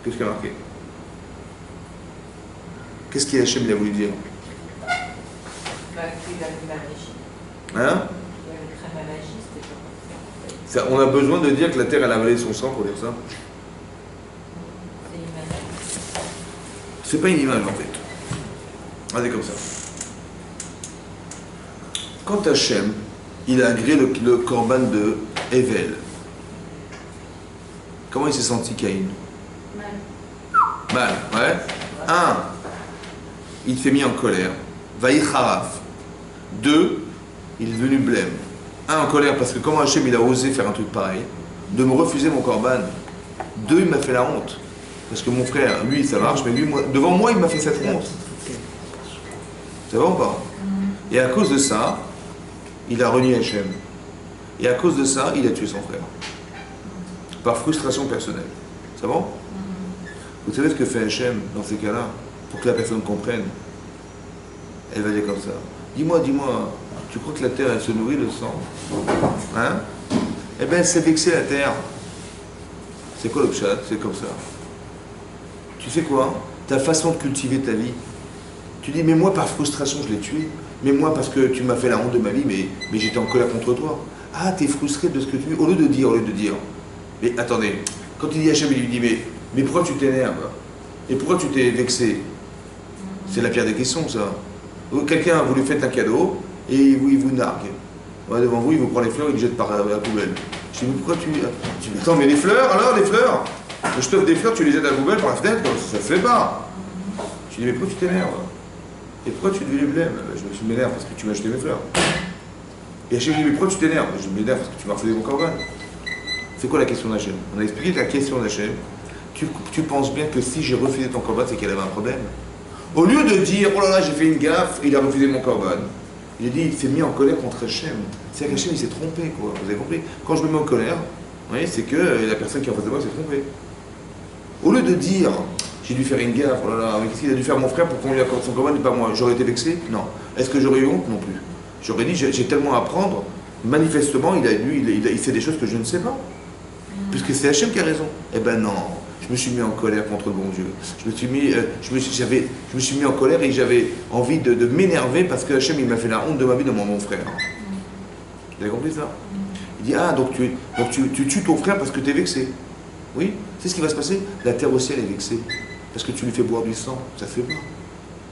Qu'est-ce qui est marqué? Qu'est-ce qu'il Hachem il a voulu dire? Qu'il a mal agi. Hein? Il a très mal agi, c'était pas ça, on a besoin de dire que la terre elle a avalé son sang pour dire ça? C'est pas une image en fait. Regardez comme ça. Quand Hachem, il a agréé le korban de Evel, comment il s'est senti Caïn? Mal, ouais. Un, il s'est mis en colère. Vaïcharaf. Deux, il est devenu blême. Un, en colère parce que comment Hachem il a osé faire un truc pareil, de me refuser mon korban. Deux, il m'a fait la honte. Parce que mon frère, lui, ça marche, mais lui, moi, devant moi, il m'a fait cette honte. Ça va ou pas? Et à cause de ça, il a renié Hachem. Et à cause de ça, il a tué son frère. Par frustration personnelle. C'est bon? Vous savez ce que fait Hachem dans ces cas-là? Pour que la personne comprenne. Elle va dire comme ça. Dis-moi, tu crois que la terre, elle se nourrit de sang? Hein? Eh bien, elle s'est vexée la terre. C'est quoi le pshat? C'est comme ça. Tu sais quoi? Ta façon de cultiver ta vie. Tu dis, mais moi, par frustration, je l'ai tué. Mais moi, parce que tu m'as fait la honte de ma vie, mais j'étais en colère contre toi. Ah, t'es frustré de ce que tu... Au lieu de dire. Mais attendez, quand il dit à Hachem, il lui dit, mais pourquoi tu t'énerves? Et pourquoi tu t'es vexé? C'est la pire des questions, ça. Quelqu'un, vous lui faites un cadeau, et il vous nargue. Ouais, devant vous, il vous prend les fleurs, il les jette par la poubelle. Je dis, mais pourquoi tu dis, attends, mais les fleurs, alors, les fleurs? Je t'offre des fleurs, tu les jettes à la poubelle par la fenêtre, ça se fait pas. Je dis, mais pourquoi tu t'énerves? Et pourquoi tu devais les blêmes? Je m'énerve parce que tu m'as jeté mes fleurs. Et Hachem dit, mais pourquoi tu t'énerves? Je m'énerve parce que tu m'as refusé mon corban. C'est quoi la question d'Hachem? On a expliqué la question d'Hachem. Tu penses bien que si j'ai refusé ton corban, c'est qu'elle avait un problème. Au lieu de dire, oh là là, j'ai fait une gaffe, il a refusé mon corban. Il a dit, il s'est mis en colère contre Hachem. C'est-à-dire qu'Hachem, il s'est trompé, quoi. Vous avez compris? Quand je me mets en colère, vous voyez, c'est que la personne qui est en face de moi s'est trompée. Au lieu de dire, j'ai dû faire une gaffe, oh là là, mais qu'est-ce qu'il a dû faire mon frère pour qu'on lui accorde son corban et pas moi? J'aurais été vexé? Non. Est-ce que j'aurais eu honte? Non plus. J'aurais dit, j'ai tellement à apprendre. Manifestement, il sait des choses que je ne sais pas. Puisque c'est Hachem qui a raison. Eh ben non. Je me suis mis en colère contre le bon Dieu. Je me suis mis en colère et j'avais envie de m'énerver parce que Hachem, il m'a fait la honte de ma vie devant mon frère. Vous avez compris ça? Il dit, ah, donc tu tues ton frère parce que tu es vexé. Oui, c'est ce qui va se passer. La terre aussi, elle est vexée. Parce que tu lui fais boire du sang, ça ne fait pas.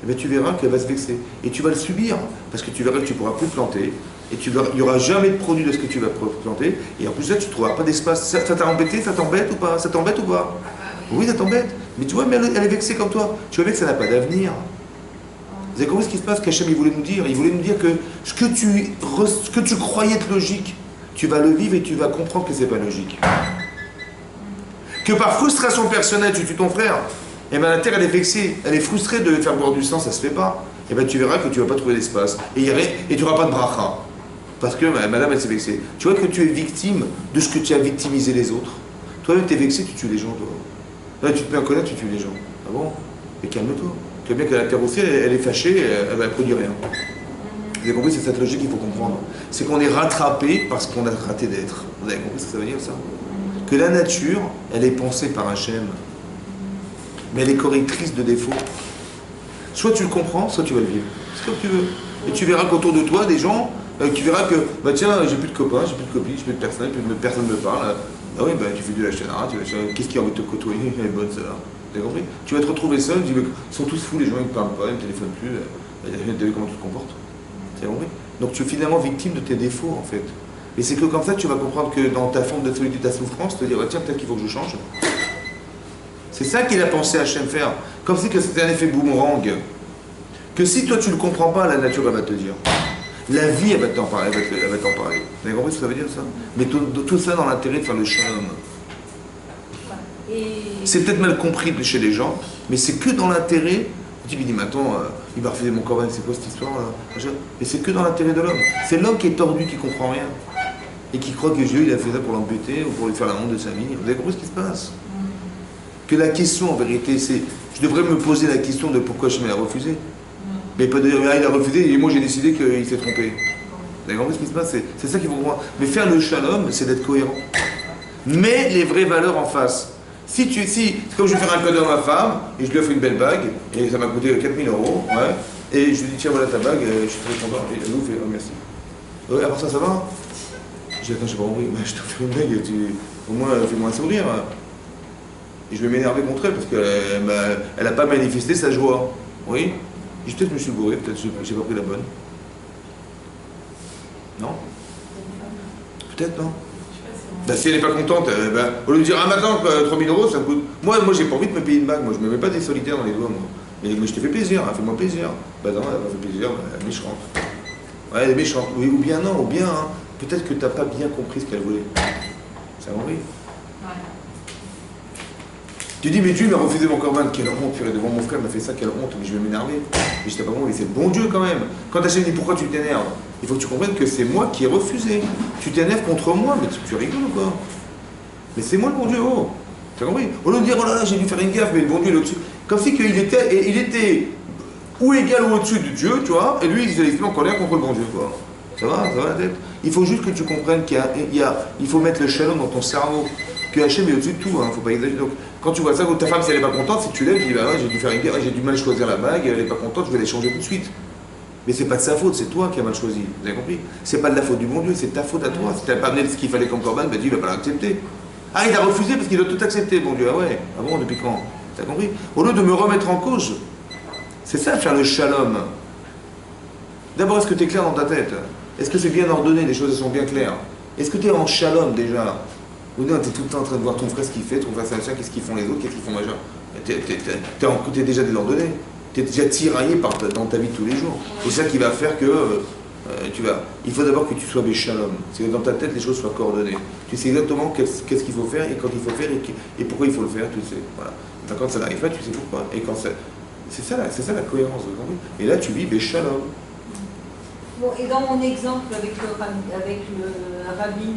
Eh bien, tu verras qu'elle va se vexer. Et tu vas le subir. Parce que tu verras que tu ne pourras plus planter. Et il n'y aura jamais de produit de ce que tu vas planter. Et en plus, là, tu ne trouveras pas d'espace. Ça t'a embêté? Ça t'embête ou pas? Ça t'embête ou pas? Oui, ça t'embête. Mais tu vois, mais elle est vexée comme toi. Tu vois bien que ça n'a pas d'avenir. Vous avez compris ce qui se passe qu'Hachem, il voulait nous dire? Il voulait nous dire que ce que tu croyais être logique, tu vas le vivre et tu vas comprendre que ce n'est pas logique. Que par frustration personnelle, tu tues ton frère. Et bien la terre, elle est vexée. Elle est frustrée de faire boire du sang, ça ne se fait pas. Et bien tu verras que tu ne vas pas trouver d'espace. Et tu n'auras pas de bracha. Parce que madame, elle s'est vexée. Tu vois que tu es victime de ce que tu as victimisé les autres. Toi-même, tu es vexé, tu tues les gens. Toi. Là, tu te mets en colère, tu tues les gens. Ah bon? Mais calme-toi. Tu vois bien que la terre aussi, elle est fâchée, elle va produire rien. Vous avez compris, c'est cette logique qu'il faut comprendre. C'est qu'on est rattrapé parce qu'on a raté d'être. Vous avez compris ce que ça veut dire, ça? Que la nature, elle est pensée par Hachem. Mais elle est correctrice de défauts. Soit tu le comprends, soit tu vas le vivre. C'est comme tu veux. Et tu verras qu'autour de toi, des gens, tu verras que, bah tiens, j'ai plus de copains, j'ai plus de copines, j'ai plus de personne, personne ne me parle. Ah oui, bah tu fais du lachanara, qu'est-ce qui a envie de te côtoyer? Elle est bonne, celle-là. Tu as compris? Tu vas te retrouver seul, tu dis, ils sont tous fous, les gens, ils ne parlent pas, ils ne téléphonent plus. Tu as vu comment tu te comportes? Tu as compris? Donc tu es finalement victime de tes défauts, en fait. Et c'est que comme ça, tu vas comprendre que dans ta forme de solitude, ta souffrance, te dire, tiens, peut-être qu'il faut que je change. C'est ça qu'il a pensé à Hachem faire. Comme si que c'était un effet boomerang. Que si toi tu ne le comprends pas, la nature elle va te dire. La vie elle va t'en parler. Elle va t'en parler. Vous avez compris ce que ça veut dire ça? Mais tout ça dans l'intérêt de faire le shalom. C'est peut-être mal compris chez les gens, mais c'est que dans l'intérêt. Tu dis, mais attends, il va refuser mon corban, c'est quoi cette histoire là? Mais c'est que dans l'intérêt de l'homme. C'est l'homme qui est tordu, qui comprend rien. Et qui croit que Dieu il a fait ça pour l'embêter ou pour lui faire la honte de sa vie. Vous avez compris ce qui se passe? Que la question en vérité c'est, je devrais me poser la question de pourquoi je m'ai refusé. Mais pas de dire, il a refusé et moi j'ai décidé qu'il s'est trompé. Vous avez compris ce qui se passe? C'est ça qu'il faut comprendre. Mais faire le shalom, c'est d'être cohérent. Mais les vraies valeurs en face. Si comme je vais faire un cadeau à ma femme, et je lui offre une belle bague, et ça m'a coûté 4 000 €, ouais, et je lui dis, tiens, voilà ta bague, je suis très content, et elle nous fait, oh merci. Après ça va? Je dis, attends, j'ai pas compris, je te fais une bague, au moins fais-moi un sourire. Et je vais m'énerver contre elle, parce qu'elle n'a pas manifesté sa joie. Oui? Peut-être que je me suis bourré, peut-être que j'ai pas pris la bonne. Non? Peut-être, non? Ben, si elle n'est pas contente, au lieu de dire, ah maintenant, 3 000 €, ça me coûte. Moi j'ai pas envie de me payer une bague, moi je me mets pas des solitaires dans les doigts, moi. Mais je te fais plaisir, hein, fais-moi plaisir. Ben non, elle m'a fait plaisir, elle est méchante. Ouais, elle est méchante. Oui, ou bien non, ou bien, hein, peut-être que tu n'as pas bien compris ce qu'elle voulait. Ça m'a envie. Tu dis, mais Dieu m'a refusé mon corban, quelle honte, purée, devant mon frère m'a fait ça, quelle honte, mais je vais m'énerver. Mais je t'ai pas compris, c'est le bon Dieu quand même. Quand Hachem dit pourquoi tu t'énerves, Il faut que tu comprennes que c'est moi qui ai refusé. Tu t'énerves contre moi, mais tu rigoles ou quoi? Mais c'est moi le bon Dieu, oh. Tu as compris? Au lieu de dire, oh là là, j'ai dû faire une gaffe, mais le bon Dieu il est au-dessus. Comme si il était ou égal ou au-dessus de Dieu, tu vois, et lui il était en colère contre le bon Dieu, quoi. Ça va la tête? Il faut juste que tu comprennes il faut mettre le shalom dans ton cerveau, que Hachem est au-dessus de tout, hein, faut pas exagérer. Donc, quand tu vois ça, ta femme, si elle n'est pas contente, c'est que tu lèves, tu dis, bah ouais, j'ai dû faire une guerre, j'ai du mal choisir la bague, elle n'est pas contente, je vais l'échanger tout de suite. Mais c'est pas de sa faute, c'est toi qui as mal choisi, vous avez compris? C'est pas de la faute du bon Dieu, c'est ta faute à toi. Si tu n'as pas amené ce qu'il fallait comme corban, bah Dieu il va pas l'accepter. Ah, il a refusé parce qu'il doit tout accepter, bon Dieu, ah ouais, ah bon, depuis quand? Tu as compris? Au lieu de me remettre en cause, c'est ça faire le shalom. D'abord, est-ce que tu es clair dans ta tête? Est-ce que c'est bien ordonné, les choses sont bien claires? Est-ce que tu es en shalom déjà? Ou non, tu es tout le temps en train de voir ton frère ce qu'il fait, ton frère c'est qu'est-ce qu'ils font les autres, qu'est-ce qu'ils font machin? Tu es déjà désordonné. Tu es déjà tiraillé dans ta vie de tous les jours. C'est ça qui va faire que il faut d'abord que tu sois béchalom. C'est que dans ta tête les choses soient coordonnées. Tu sais exactement qu'est-ce qu'il faut faire et quand il faut faire et pourquoi il faut le faire, tu sais. Voilà. Enfin, quand ça n'arrive pas, tu sais pourquoi. Et quand c'est ça la cohérence. Et là tu vis béchalom. Bon, et dans mon exemple avec le rabbin,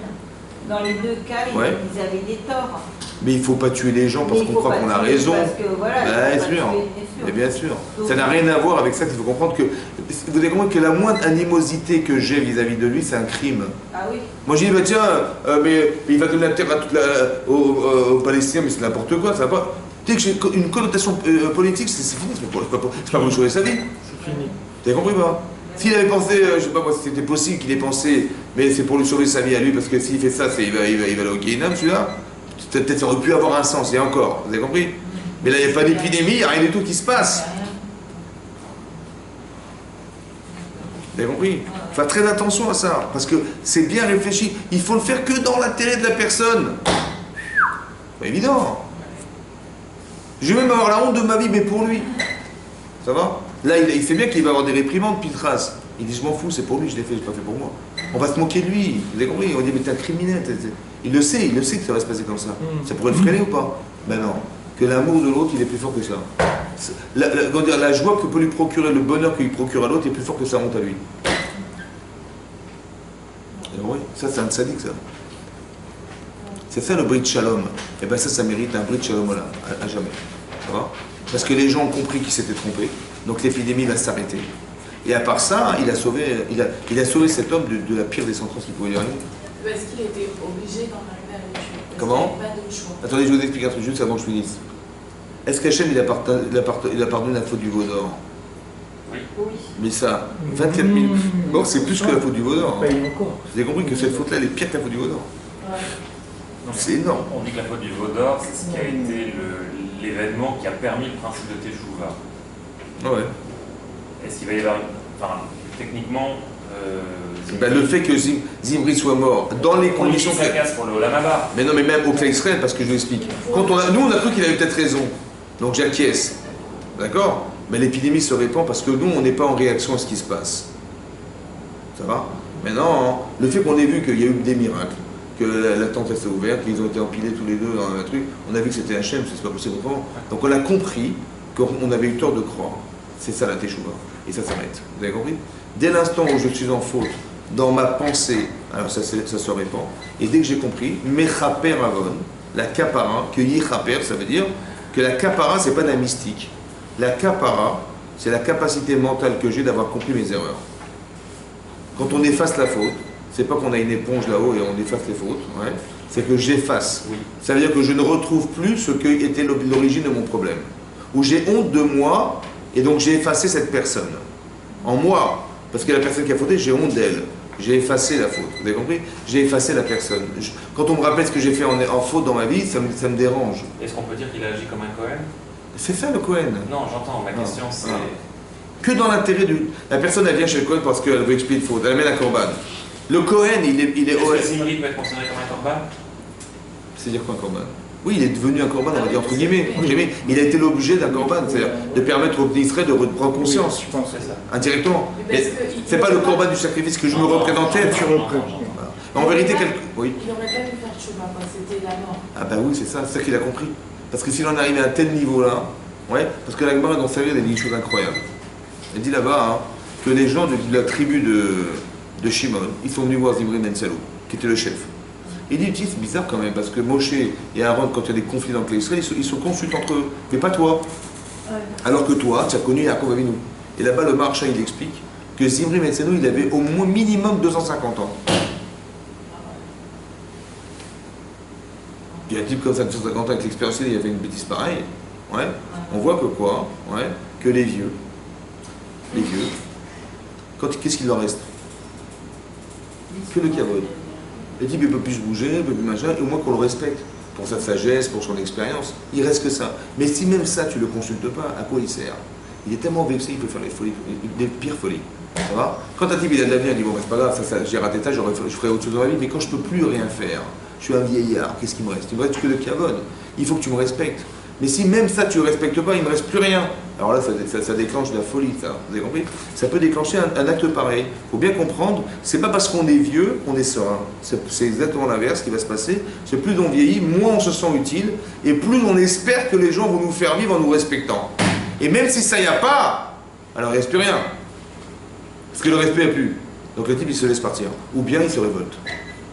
dans les deux cas, ils avaient des torts. Mais il ne faut pas tuer les gens parce qu'on croit qu'on a raison. Parce que, voilà, bien sûr. Mais bien sûr. Donc, ça n'a rien à voir avec ça. Il faut comprendre que vous devez comprendre que la moindre animosité que j'ai vis-à-vis de lui, c'est un crime. Ah oui. Moi je dis bah tiens, mais il va donner la terre aux Palestiniens, mais c'est n'importe quoi. Ça va pas. Tu sais que j'ai une connotation politique, c'est fini. C'est pas pour sauver sa vie. C'est fini. Tu as compris pas? S'il avait pensé, je sais pas moi, si c'était possible qu'il ait pensé, mais c'est pour lui sauver sa vie à lui, parce que s'il fait ça, il va aller au Guéhinam, celui-là. Peut-être ça aurait pu avoir un sens, et encore, vous avez compris? Mais là, il n'y a pas d'épidémie, il n'y a rien du tout qui se passe. Vous avez compris? Il faut faire très attention à ça, parce que c'est bien réfléchi. Il faut le faire que dans l'intérêt de la personne. Pas évident. Je vais même avoir la honte de ma vie, mais pour lui. Ça va? Là, il sait bien qu'il va avoir des réprimandes, Pitras. Il dit, je m'en fous, c'est pour lui, je l'ai fait, je l'ai pas fait pour moi. On va se moquer de lui, vous avez compris? On va dire, mais t'es un criminel. Il le sait que ça va se passer comme ça. Ça pourrait le freiner ou pas? Ben non. Que l'amour de l'autre, il est plus fort que ça. La joie que peut lui procurer, le bonheur qu'il procure à l'autre est plus fort que sa honte à lui. Et oui, ça c'est un tzaddik, ça. C'est ça le brit shalom. Et bien ça mérite un brit shalom à jamais. Ça va? Parce que les gens ont compris qu'ils s'étaient trompés. Donc l'épidémie va s'arrêter. Et à part ça, il a sauvé cet homme de la pire des sentences qu'il pouvait lui arriver. Est-ce qu'il était obligé d'en arriver à le tuer? Comment? Pas de choix. Attendez, je vous explique un truc juste avant que je finisse. Est-ce qu'Hachem il a pardonné la faute du veau d'or? Oui. Mais ça, 24 000 morts, c'est plus que la faute du veau d'or. Pas encore. Vous avez compris que cette faute-là, elle est pire que la faute du veau d'or. Ouais. C'est énorme. On dit que la faute du veau d'or, c'est ce qui a été l'événement qui a permis le principe de Teshuvah. Ouais. Est-ce qu'il va y avoir... Enfin, techniquement... Le fait que Zimri soit mort dans les conditions... Ça casse pour le Olam Haba. Mais non, mais même au Klal Israël, parce que je vous explique. Nous, on a cru qu'il avait peut-être raison. Donc j'acquiesce. D'accord? Mais l'épidémie se répand parce que nous, on n'est pas en réaction à ce qui se passe. Ça va? Maintenant, le fait qu'on ait vu qu'il y a eu des miracles, que la tente s'est ouverte, qu'ils ont été empilés tous les deux dans un truc, on a vu que c'était Hachem, c'est pas possible autrement. Donc on a compris qu'on avait eu tort de croire. C'est ça la Teshuvah. Et ça s'arrête. Vous avez compris? Dès l'instant où je suis en faute dans ma pensée, alors ça se répand. Et dès que j'ai compris, Mechaper Avon, la kapara, que Yichaper, ça veut dire que la kapara, c'est pas de la mystique. La kapara, c'est la capacité mentale que j'ai d'avoir compris mes erreurs. Quand on efface la faute, c'est pas qu'on a une éponge là-haut et on efface les fautes, ouais, c'est que j'efface. Oui. Ça veut dire que je ne retrouve plus ce qui était l'origine de mon problème. Où j'ai honte de moi, et donc j'ai effacé cette personne. En moi, parce que la personne qui a fauté, j'ai honte d'elle. J'ai effacé la faute. Vous avez compris? J'ai effacé la personne. Quand on me rappelle ce que j'ai fait en faute dans ma vie, ça me dérange. Est-ce qu'on peut dire qu'il agit comme un Cohen? C'est ça le Cohen. Non, j'entends. Ma question c'est... Que dans l'intérêt du... La personne, elle vient chez le Cohen parce qu'elle veut expier une faute. Elle amène un corban. Le Cohen, il est... Est-ce que Zimri peut être considéré comme un corban? C'est-à-dire quoi un corban? Oui, il est devenu un corban, on va dire entre guillemets. Il a été l'objet d'un corban, c'est-à-dire de permettre aux Israël de reprendre conscience. Je pense que c'est ça. Indirectement. C'est pas le corban du sacrifice que je me représentais. En vérité, oui. Il aurait pas pu faire Tchouba, c'était la mort. Ah bah oui, c'est ça qu'il a compris. Parce que s'il en arrivait à un tel niveau-là, ouais, parce que la Gemara dans sa vie, elle a dit une chose incroyable. Elle dit là-bas que les gens de la tribu de Shimon, ils sont venus voir Zimri ben Salou, qui était le chef. Il dit, c'est bizarre quand même, parce que Moshe et Aaron, quand il y a des conflits dans les Israël, ils se consultent entre eux, mais pas toi. Alors que toi, tu as connu Yaakov Avinu. Et là-bas, le Maharsha, il explique que Zimri ben Salou, il avait au moins minimum 250 ans. Il y a un type comme ça de 250 ans avec l'expérience, il a fait une bêtise pareille. Ouais. On voit que quoi? Ouais. Que les vieux, qu'est-ce qu'il leur reste? Que le kavod. Le type, il ne peut plus se bouger, il ne peut plus machin, et au moins qu'on le respecte pour sa sagesse, pour son expérience. Il reste que ça. Mais si même ça, tu ne le consultes pas, à quoi il sert? Il est tellement vexé, il peut faire les folies, les pires folies. Ça va? Quand un type il a de l'avenir, il dit bon, c'est pas grave, ça, j'ai raté ça, je ferai autre chose dans ma vie, mais quand je ne peux plus rien faire, je suis un vieillard, qu'est-ce qu'il me reste? Il me reste que le kavod. Il faut que tu me respectes. Mais si même ça tu ne respectes pas, il ne me reste plus rien. Alors là, ça déclenche de la folie, ça. Vous avez compris? Ça peut déclencher un acte pareil. Il faut bien comprendre, c'est pas parce qu'on est vieux qu'on est serein. C'est exactement l'inverse qui va se passer. C'est plus on vieillit, moins on se sent utile, et plus on espère que les gens vont nous faire vivre en nous respectant. Et même si ça y a pas, alors il ne reste plus rien. Parce que le respect n'a plus. Donc le type, il se laisse partir. Ou bien il se révolte.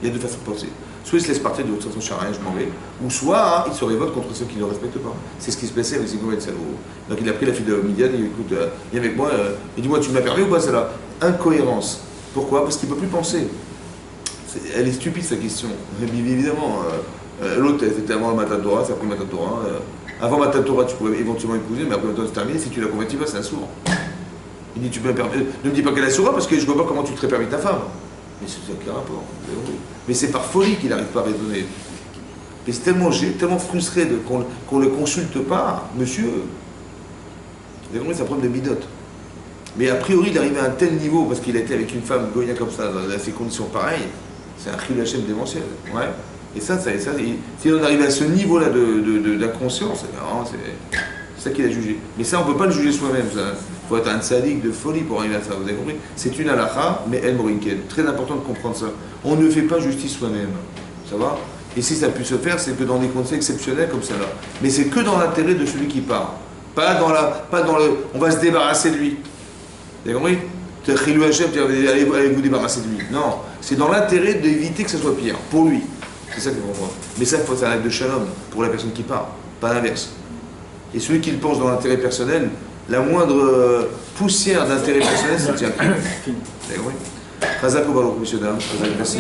Il y a deux façons de penser. Soit il se laisse partir de toute façon, je ne sais rien, je m'en vais. Ou soit il se révolte contre ceux qui ne le respectent pas. C'est ce qui se passait avec Zimri ben Salou. Donc il a pris la fille de Midian, il dit écoute, viens avec moi, et dis-moi, tu me l'as permis ou pas celle-là? Incohérence. Pourquoi? Parce qu'il ne peut plus penser. Elle est stupide sa question. Évidemment, l'autre, c'était avant Matatora, c'est après Matatora. Avant Matatora, tu pourrais éventuellement épouser, mais après Matatora, c'est terminé. Si tu la convertis pas, c'est un sourd. Il dit tu peux me permettre. Ne me dis pas qu'elle est sourde parce que je ne vois pas comment tu te serais permis ta femme. Mais c'est quel rapport? Mais c'est par folie qu'il n'arrive pas à raisonner. Mais c'est tellement frustré qu'on ne le consulte pas, monsieur. Vous avez compris, c'est un problème de midote. Mais a priori, il arrive à un tel niveau, parce qu'il a été avec une femme goya comme ça, dans ces conditions pareilles, c'est un chil Hachem démentiel. Ouais. Et ça, si on arrive à ce niveau-là d'inconscience, c'est ça qu'il a jugé. Mais ça, on ne peut pas le juger soi-même. Il faut être un sadique de folie pour arriver à ça, vous avez compris? C'est une halakha, mais el morinken. Très important de comprendre ça. On ne fait pas justice soi-même. Ça va? Et si ça a pu se faire, c'est que dans des conditions exceptionnelles comme ça-là. Mais c'est que dans l'intérêt de celui qui part. Pas dans le on va se débarrasser de lui. Vous avez compris? Allez vous débarrasser de lui. Non. C'est dans l'intérêt d'éviter que ça soit pire. Pour lui. C'est ça qu'il faut comprendre. Mais ça, il faut faire un acte de shalom pour la personne qui part. Pas l'inverse. Et celui qui le pense dans l'intérêt personnel, la moindre poussière d'intérêt personnel, ça tient. Vous avez compris? Chazak ou Baruch, messieurs, dames. Merci.